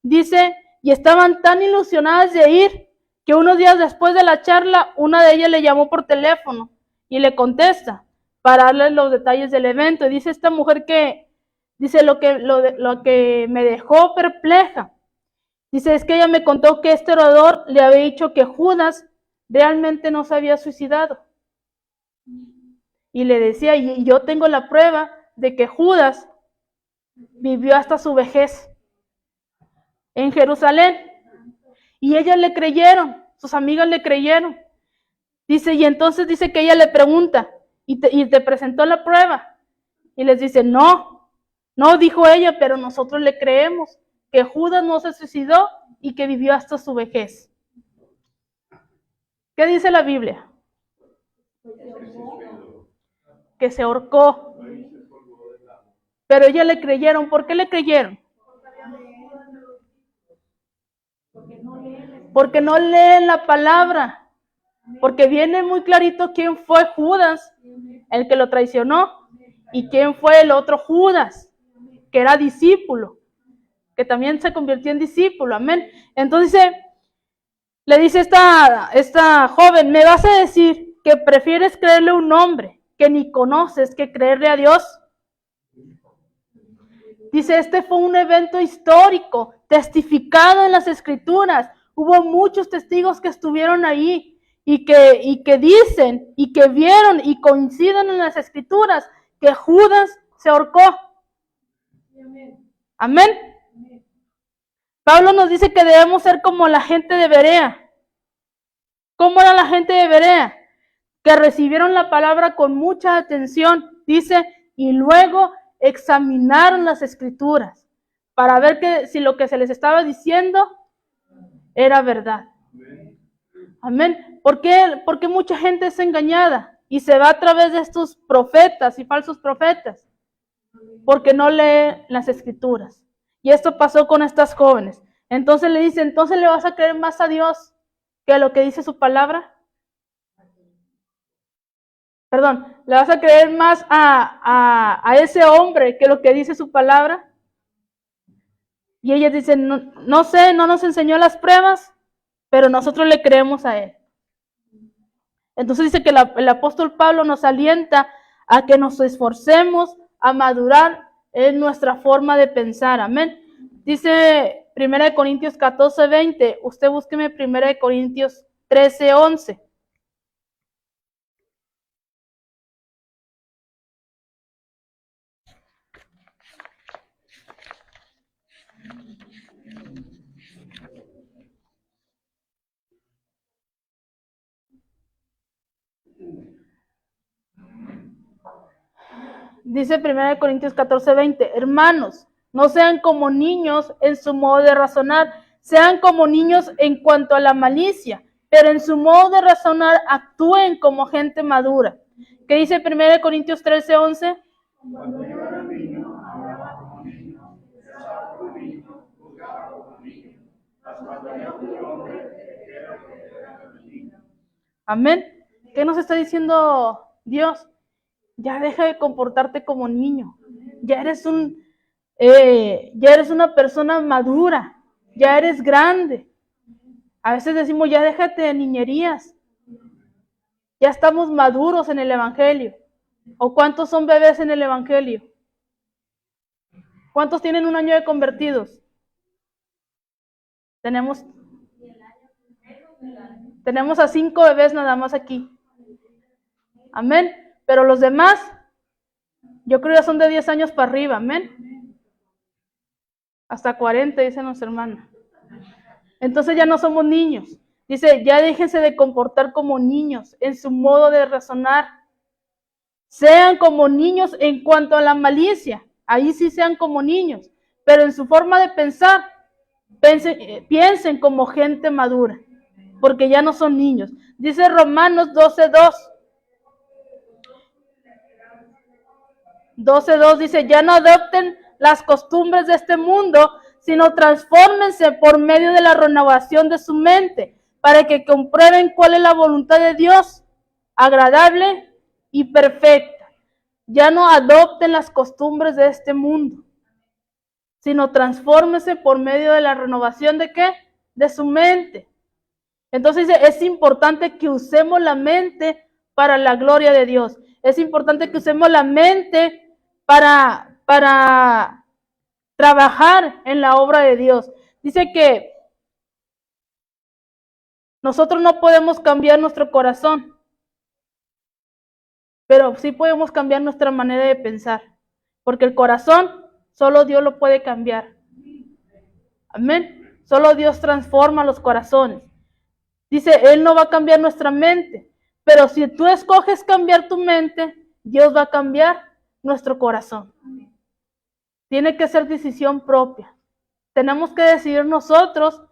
A: Dice, y estaban tan ilusionadas de ir, que unos días después de la charla, una de ellas le llamó por teléfono y le contesta para darle los detalles del evento. Y dice esta mujer que, dice lo que me dejó perpleja. Dice, es que ella me contó que este orador le había dicho que Judas realmente no se había suicidado. Y le decía, y yo tengo la prueba de que Judas vivió hasta su vejez en Jerusalén. Y ellas le creyeron, sus amigas le creyeron. Dice, y entonces dice que ella le pregunta, ¿y te presentó la prueba? Y les dice, no, dijo ella, pero nosotros le creemos que Judas no se suicidó y que vivió hasta su vejez. ¿Qué dice la Biblia? Que se ahorcó. Pero ellas le creyeron. ¿Por qué le creyeron? Porque no leen la palabra. Porque viene muy clarito quién fue Judas, el que lo traicionó, y quién fue el otro Judas, que era discípulo, que también se convirtió en discípulo, amén. Entonces le dice esta joven, ¿me vas a decir que prefieres creerle a un hombre que ni conoces que creerle a Dios? Dice, este fue un evento histórico, testificado en las Escrituras. Hubo muchos testigos que estuvieron ahí y que dicen y que vieron y coinciden en las Escrituras que Judas se ahorcó. Amén. Pablo nos dice que debemos ser como la gente de Berea. ¿Cómo era la gente de Berea? Que recibieron la palabra con mucha atención, dice, y luego examinaron las Escrituras para ver que si lo que se les estaba diciendo era verdad. Amén. ¿Por qué? Porque mucha gente es engañada y se va a través de estos profetas y falsos profetas, porque no lee las Escrituras. Y esto pasó con estas jóvenes. Entonces le dice, ¿entonces le vas a creer más a Dios que a lo que dice su palabra? Perdón, ¿le vas a creer más a ese hombre que lo que dice su palabra? Y ellas dicen, no sé, no nos enseñó las pruebas, pero nosotros le creemos a él. Entonces dice que el apóstol Pablo nos alienta a que nos esforcemos a madurar en nuestra forma de pensar. Amén. Dice 1 Corintios 14:20. Usted búsqueme 1 Corintios 13:11. Dice 1 Corintios 14:20, hermanos, no sean como niños en su modo de razonar, sean como niños en cuanto a la malicia, pero en su modo de razonar actúen como gente madura. ¿Qué dice 1 Corintios 13:11? Cuando yo era niño, hablaba como niño, pensaba como niño, juzgaba como niño, mas cuando yo fui hombre, era como niño. Amén. ¿Qué nos está diciendo Dios? Ya deja de comportarte como niño. Ya eres una persona madura. Ya eres grande. A veces decimos, ya déjate de niñerías. Ya estamos maduros en el Evangelio. ¿O cuántos son bebés en el Evangelio? ¿Cuántos tienen un año de convertidos? Tenemos a 5 bebés nada más aquí. Amén. Pero los demás, yo creo ya son de 10 años para arriba. Amén. Hasta 40, dicen los hermanos. Entonces ya no somos niños. Dice, ya déjense de comportar como niños en su modo de razonar. Sean como niños en cuanto a la malicia. Ahí sí sean como niños. Pero en su forma de pensar, piensen como gente madura. Porque ya no son niños. Dice Romanos 12:2. 12:2 dice, ya no adopten las costumbres de este mundo, sino transfórmense por medio de la renovación de su mente, para que comprueben cuál es la voluntad de Dios, agradable y perfecta. Ya no adopten las costumbres de este mundo, sino transfórmense por medio de la renovación ¿de qué? De su mente. Entonces es importante que usemos la mente para la gloria de Dios. Es importante que usemos la mente para trabajar en la obra de Dios. Dice que nosotros no podemos cambiar nuestro corazón, pero sí podemos cambiar nuestra manera de pensar, porque el corazón solo Dios lo puede cambiar. Amén. Solo Dios transforma los corazones. Dice, Él no va a cambiar nuestra mente, pero si tú escoges cambiar tu mente, Dios va a cambiar nuestro corazón. Tiene que ser decisión propia. Tenemos que decidir nosotros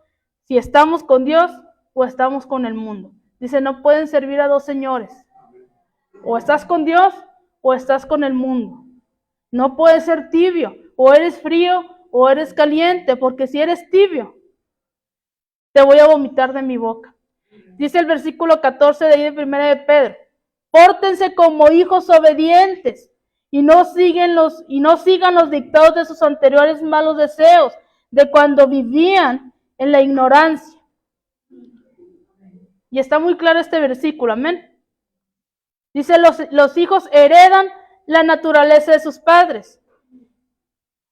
A: si estamos con Dios o estamos con el mundo. Dice, no pueden servir a dos señores. O estás con Dios o estás con el mundo. No puedes ser tibio. O eres frío o eres caliente, porque si eres tibio, te voy a vomitar de mi boca. Dice el versículo 14 de ahí de 1 de Pedro. Pórtense como hijos obedientes y no sigan los dictados de sus anteriores malos deseos. de cuando vivían en la ignorancia. Y está muy claro este versículo, amén. Dice, los hijos heredan la naturaleza de sus padres.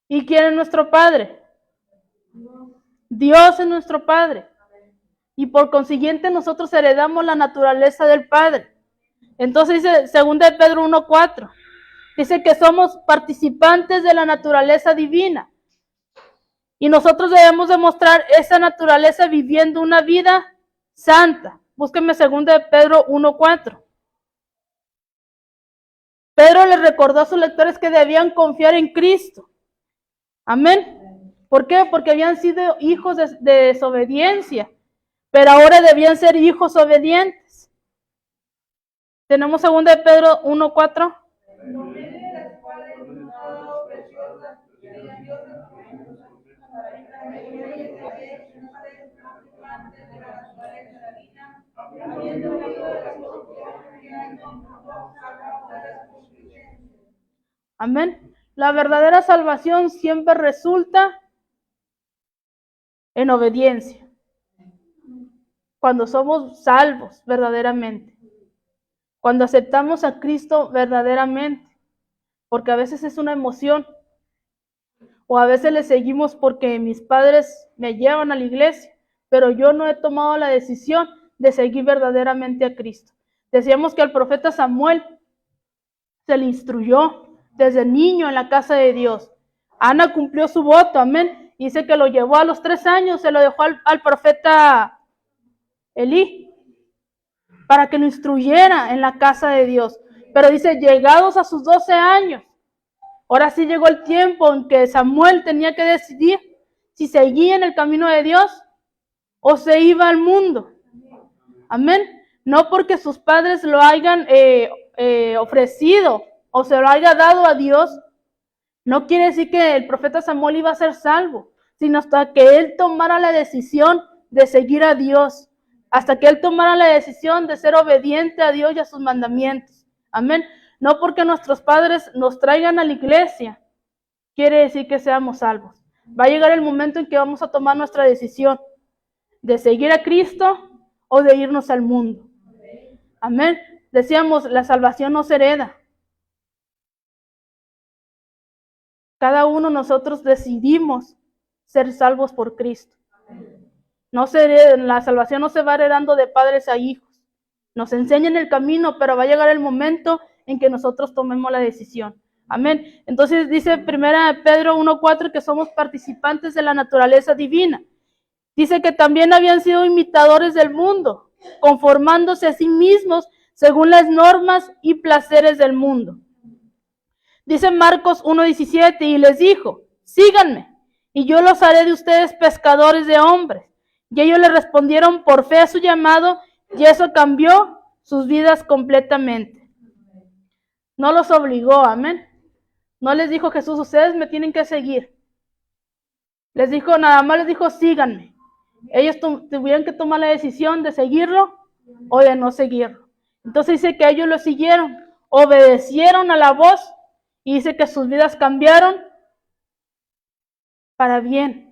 A: ¿Y quién es nuestro padre? Dios es nuestro padre. Y por consiguiente nosotros heredamos la naturaleza del Padre. Entonces dice 2 de Pedro 1:4. Dice que somos participantes de la naturaleza divina. Y nosotros debemos demostrar esa naturaleza viviendo una vida santa. Búsquenme 2 de Pedro 1:4. Pedro les recordó a sus lectores que debían confiar en Cristo. Amén. ¿Por qué? Porque habían sido hijos de desobediencia, pero ahora debían ser hijos obedientes. Tenemos 2 de Pedro 1:4. Amén. La verdadera salvación siempre resulta en obediencia. Cuando somos salvos verdaderamente. Cuando aceptamos a Cristo verdaderamente. Porque a veces es una emoción. O a veces le seguimos porque mis padres me llevan a la iglesia. Pero yo no he tomado la decisión de seguir verdaderamente a Cristo. Decíamos que al profeta Samuel se le instruyó desde niño en la casa de Dios. Ana cumplió su voto, amén. Dice que lo llevó a los 3 años, se lo dejó al profeta Elí, para que lo instruyera en la casa de Dios. Pero dice, llegados a sus 12 años, ahora sí llegó el tiempo en que Samuel tenía que decidir si seguía en el camino de Dios o se iba al mundo. Amén. No porque sus padres lo hayan ofrecido o se lo haya dado a Dios, no quiere decir que el profeta Samuel iba a ser salvo, sino hasta que él tomara la decisión de seguir a Dios, hasta que él tomara la decisión de ser obediente a Dios y a sus mandamientos. Amén. No porque nuestros padres nos traigan a la iglesia, quiere decir que seamos salvos. Va a llegar el momento en que vamos a tomar nuestra decisión de seguir a Cristo o de irnos al mundo. Amén. Decíamos, la salvación no se hereda. Cada uno de nosotros decidimos ser salvos por Cristo. La salvación no se va heredando de padres a hijos. Nos enseñan el camino, pero va a llegar el momento en que nosotros tomemos la decisión. Amén. Entonces dice 1 Pedro 1:4 que somos participantes de la naturaleza divina. Dice que también habían sido imitadores del mundo, conformándose a sí mismos según las normas y placeres del mundo. Dice Marcos 1:17, y les dijo, síganme, y yo los haré de ustedes pescadores de hombres. Y ellos le respondieron por fe a su llamado, y eso cambió sus vidas completamente. No los obligó, amén. No les dijo Jesús, ustedes me tienen que seguir. Les dijo, nada más les dijo, síganme. Ellos tuvieron que tomar la decisión de seguirlo o de no seguirlo. Entonces dice que ellos lo siguieron, obedecieron a la voz, y dice que sus vidas cambiaron para bien.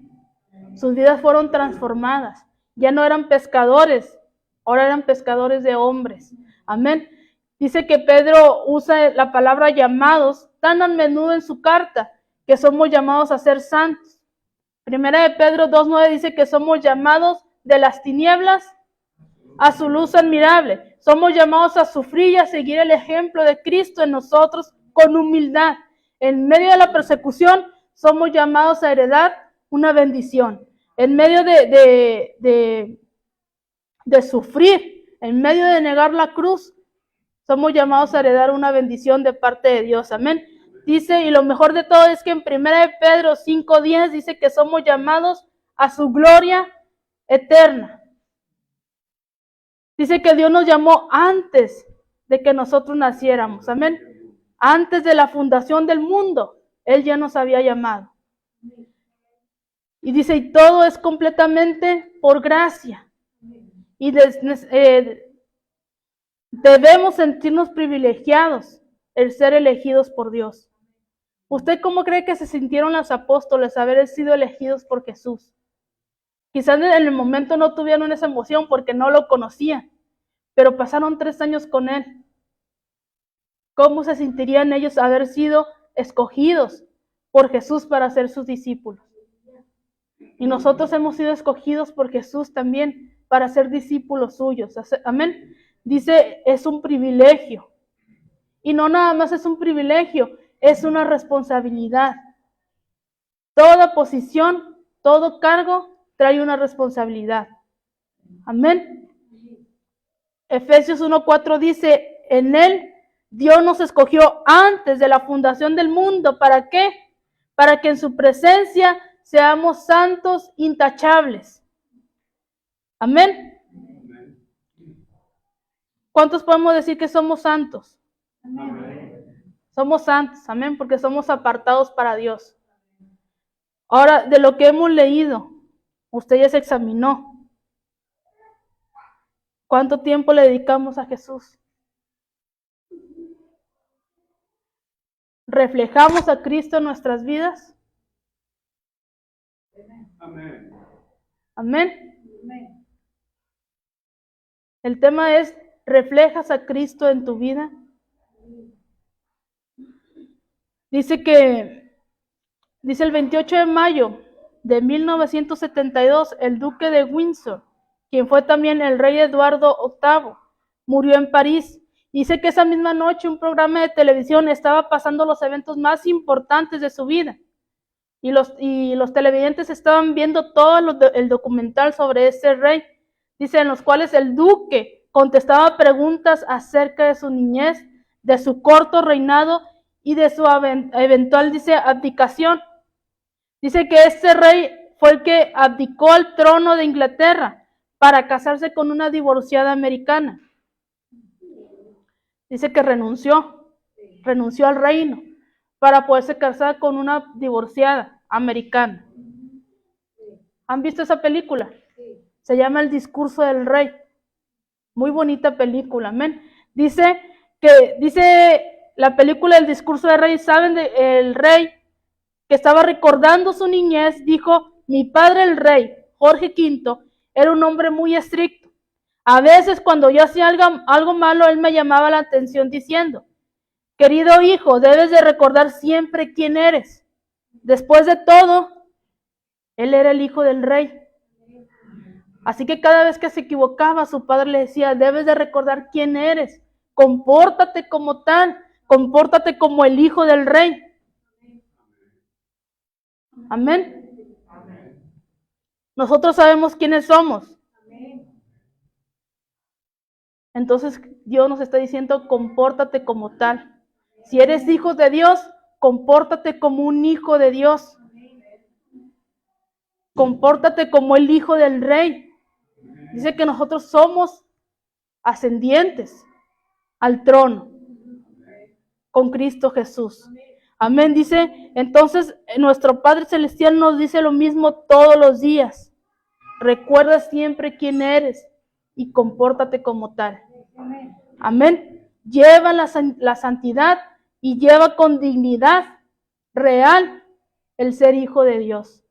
A: Sus vidas fueron transformadas. Ya no eran pescadores, ahora eran pescadores de hombres. Amén. Dice que Pedro usa la palabra llamados tan a menudo en su carta, que somos llamados a ser santos. Primera de Pedro 2:9 dice que somos llamados de las tinieblas a su luz admirable. Somos llamados a sufrir y a seguir el ejemplo de Cristo en nosotros con humildad. En medio de la persecución, somos llamados a heredar una bendición. En medio de sufrir, en medio de negar la cruz, somos llamados a heredar una bendición de parte de Dios. Amén. Dice, y lo mejor de todo es que en 1 Pedro 5:10 dice que somos llamados a su gloria eterna. Dice que Dios nos llamó antes de que nosotros naciéramos. Amén. Antes de la fundación del mundo, Él ya nos había llamado. Y dice, y todo es completamente por gracia. Y debemos sentirnos privilegiados el ser elegidos por Dios. ¿Usted cómo cree que se sintieron los apóstoles haber sido elegidos por Jesús? Quizás en el momento no tuvieron esa emoción porque no lo conocían, pero pasaron 3 años con Él. ¿Cómo se sentirían ellos haber sido escogidos por Jesús para ser sus discípulos? Y nosotros hemos sido escogidos por Jesús también para ser discípulos suyos. Amén. Dice, es un privilegio. Y no nada más es un privilegio, es una responsabilidad. Toda posición, todo cargo trae una responsabilidad. Amén. Efesios 1:4 dice, en Él Dios nos escogió antes de la fundación del mundo. ¿Para qué? Para que en su presencia seamos santos, intachables. Amén. ¿Cuántos podemos decir que somos santos? Amén. Somos santos, amén, porque somos apartados para Dios. Ahora, de lo que hemos leído, usted ya se examinó. ¿Cuánto tiempo le dedicamos a Jesús? ¿Reflejamos a Cristo en nuestras vidas? Amén. Amén. El tema es, ¿reflejas a Cristo en tu vida? Dice el 28 de mayo de 1972, el duque de Windsor, quien fue también el rey Eduardo VIII, murió en París. Dice que esa misma noche un programa de televisión estaba pasando los eventos más importantes de su vida. Y los televidentes estaban viendo todo el documental sobre ese rey. Dice, en los cuales el duque contestaba preguntas acerca de su niñez, de su corto reinado y de su eventual, dice, abdicación. Dice que este rey fue el que abdicó al trono de Inglaterra para casarse con una divorciada americana. Dice que renunció al reino para poderse casar con una divorciada americana. ¿Han visto esa película? Se llama El discurso del rey. Muy bonita película, amén. Dice la película El discurso del rey, ¿saben? El rey que estaba recordando su niñez, dijo, mi padre el rey, Jorge V, era un hombre muy estricto. A veces cuando yo hacía algo malo, él me llamaba la atención diciendo, querido hijo, debes de recordar siempre quién eres. Después de todo, él era el hijo del rey. Así que cada vez que se equivocaba, su padre le decía, debes de recordar quién eres. Compórtate como tal, compórtate como el hijo del rey. Amén. Nosotros sabemos quiénes somos. Entonces Dios nos está diciendo, compórtate como tal. Si eres hijo de Dios, compórtate como un hijo de Dios. Compórtate como el hijo del rey. Dice que nosotros somos ascendientes al trono con Cristo Jesús. Amén. Dice, entonces nuestro Padre Celestial nos dice lo mismo todos los días. Recuerda siempre quién eres y compórtate como tal. Amén. Lleva la santidad y lleva con dignidad real el ser hijo de Dios.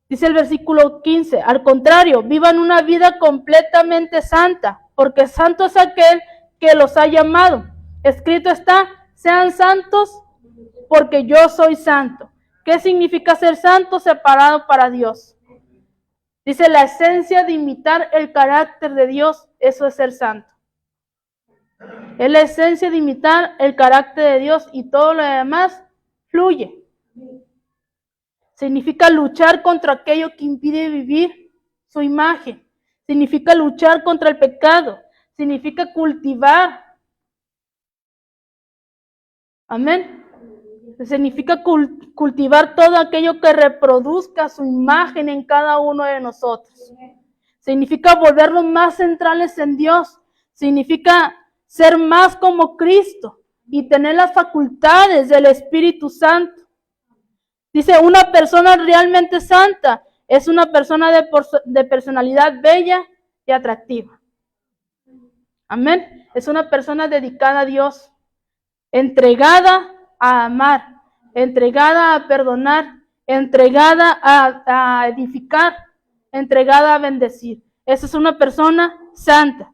A: Dice el versículo 15, al contrario, vivan una vida completamente santa, porque santo es aquel que los ha llamado. Escrito está, sean santos porque yo soy santo. ¿Qué significa ser santo? Separado para Dios. Dice la esencia de imitar el carácter de Dios, eso es ser santo. Es la esencia de imitar el carácter de Dios y todo lo demás fluye. Significa luchar contra aquello que impide vivir su imagen. Significa luchar contra el pecado. Significa cultivar. Amén. Significa cultivar todo aquello que reproduzca su imagen en cada uno de nosotros. Significa volvernos más centrales en Dios. Significa ser más como Cristo y tener las facultades del Espíritu Santo. Dice, una persona realmente santa es una persona de personalidad bella y atractiva. Amén. Es una persona dedicada a Dios, entregada a amar, entregada a perdonar, entregada a edificar, entregada a bendecir. Esa es una persona santa.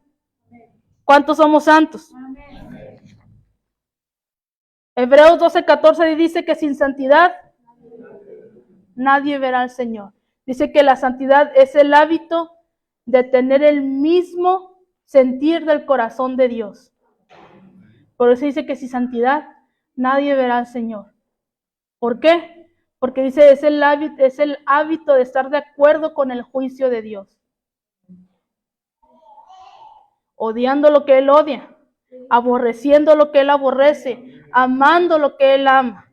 A: ¿Cuántos somos santos? Hebreos 12:14 dice que sin santidad nadie verá al Señor. Dice que la santidad es el hábito de tener el mismo sentir del corazón de Dios. Por eso dice que sin santidad nadie verá al Señor. ¿Por qué? Porque dice es el hábito de estar de acuerdo con el juicio de Dios. Odiando lo que Él odia, aborreciendo lo que Él aborrece, amando lo que Él ama.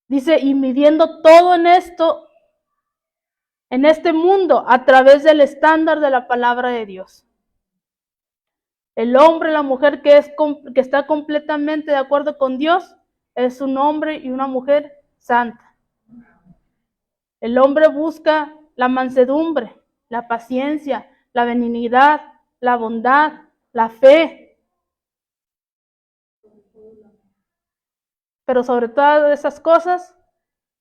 A: Dice, y midiendo todo en esto, en este mundo, a través del estándar de la palabra de Dios. El hombre, la mujer que está completamente de acuerdo con Dios, es un hombre y una mujer santa. El hombre busca la mansedumbre, la paciencia, la benignidad, la bondad, la fe. Pero sobre todas esas cosas,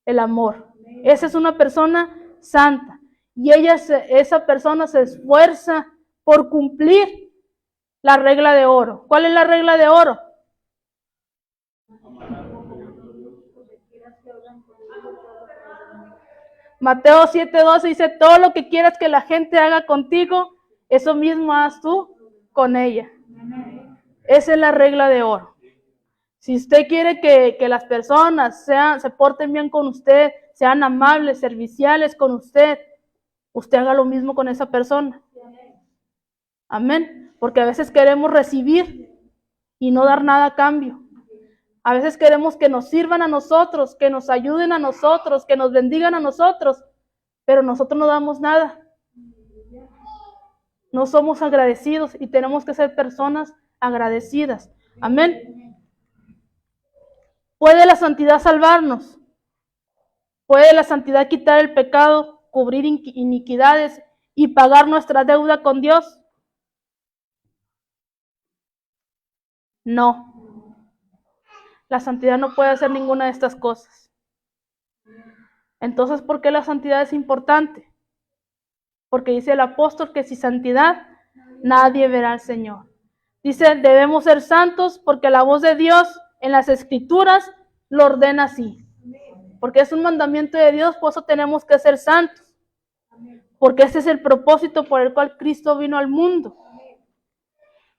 A: el amor. Esa es una persona santa. Y esa persona se esfuerza por cumplir la regla de oro. ¿Cuál es la regla de oro? Mateo 7:12 dice, todo lo que quieras que la gente haga contigo, eso mismo haz tú con ella. Esa es la regla de oro. Si usted quiere que las personas se porten bien con usted, sean amables, serviciales con usted haga lo mismo con esa persona. Amén. Porque a veces queremos recibir y no dar nada a cambio. A veces queremos que nos sirvan a nosotros, que nos ayuden a nosotros, que nos bendigan a nosotros, pero nosotros no damos nada. No somos agradecidos y tenemos que ser personas agradecidas. Amén. ¿Puede la santidad salvarnos? ¿Puede la santidad quitar el pecado, cubrir iniquidades y pagar nuestra deuda con Dios? No. La santidad no puede hacer ninguna de estas cosas. Entonces, ¿por qué la santidad es importante? Porque dice el apóstol que sin santidad nadie verá al Señor. Dice, debemos ser santos porque la voz de Dios en las Escrituras lo ordena así. Porque es un mandamiento de Dios, por eso tenemos que ser santos. Porque ese es el propósito por el cual Cristo vino al mundo.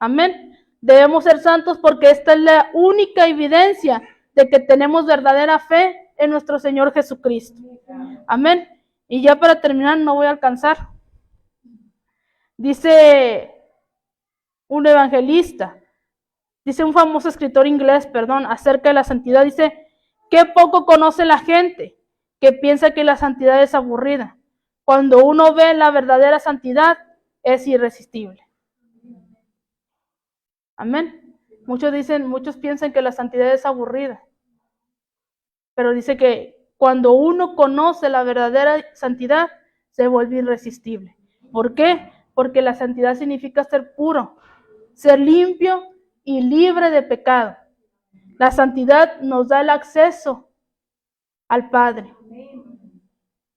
A: Amén. Debemos ser santos porque esta es la única evidencia de que tenemos verdadera fe en nuestro Señor Jesucristo. Amén. Y ya para terminar, no voy a alcanzar. Dice un evangelista, dice un famoso escritor inglés, acerca de la santidad, dice, qué poco conoce la gente que piensa que la santidad es aburrida. Cuando uno ve la verdadera santidad, es irresistible. Amén. Muchos piensan que la santidad es aburrida. Pero dice que cuando uno conoce la verdadera santidad, se vuelve irresistible. ¿Por qué? Porque la santidad significa ser puro, ser limpio y libre de pecado. La santidad nos da el acceso al Padre.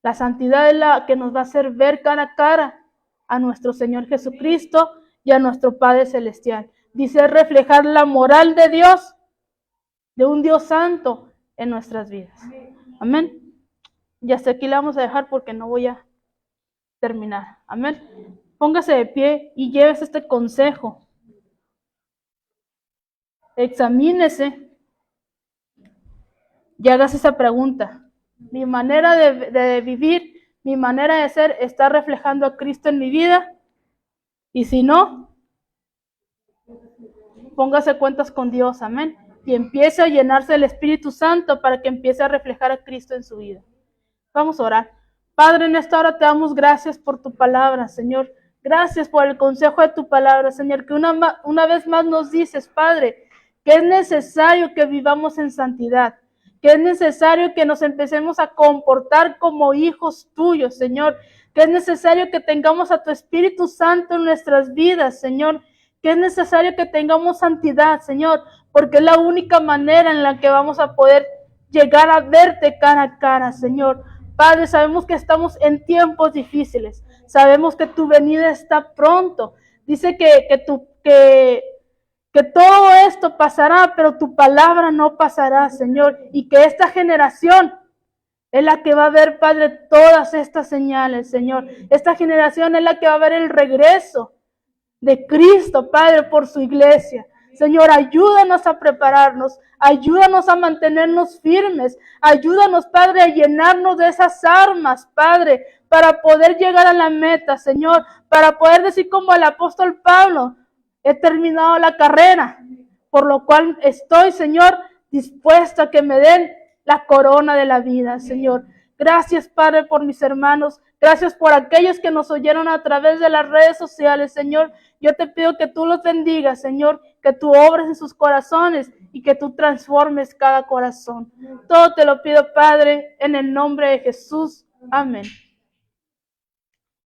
A: La santidad es la que nos va a hacer ver cara a cara a nuestro Señor Jesucristo y a nuestro Padre Celestial. Dice reflejar la moral de Dios, de un Dios santo en nuestras vidas. Amén. Y hasta aquí la vamos a dejar porque no voy a terminar. Amén. Póngase de pie y llévese este consejo. Examínese y hagas esa pregunta. Mi manera de vivir, mi manera de ser, ¿está reflejando a Cristo en mi vida? Y si no, póngase cuentas con Dios, amén. Y empiece a llenarse del Espíritu Santo para que empiece a reflejar a Cristo en su vida. Vamos a orar. Padre, en esta hora te damos gracias por tu palabra, Señor. Gracias por el consejo de tu palabra, Señor, que una vez más nos dices, Padre, que es necesario que vivamos en santidad, que es necesario que nos empecemos a comportar como hijos tuyos, Señor, que es necesario que tengamos a tu Espíritu Santo en nuestras vidas, Señor, que es necesario que tengamos santidad, Señor, porque es la única manera en la que vamos a poder llegar a verte cara a cara, Señor. Padre, sabemos que estamos en tiempos difíciles. Sabemos que tu venida está pronto. Dice que todo esto pasará, pero tu palabra no pasará, Señor. Y que esta generación es la que va a ver, Padre, todas estas señales, Señor. Esta generación es la que va a ver el regreso de Cristo, Padre, por su iglesia. Señor, ayúdanos a prepararnos, ayúdanos a mantenernos firmes, ayúdanos, Padre, a llenarnos de esas armas, Padre, para poder llegar a la meta, Señor, para poder decir como el apóstol Pablo, he terminado la carrera, por lo cual estoy, Señor, dispuesta a que me den la corona de la vida, Señor. Gracias, Padre, por mis hermanos. Gracias por aquellos que nos oyeron a través de las redes sociales, Señor. Yo te pido que tú los bendigas, Señor, que tú obres en sus corazones y que tú transformes cada corazón. Todo te lo pido, Padre, en el nombre de Jesús. Amén.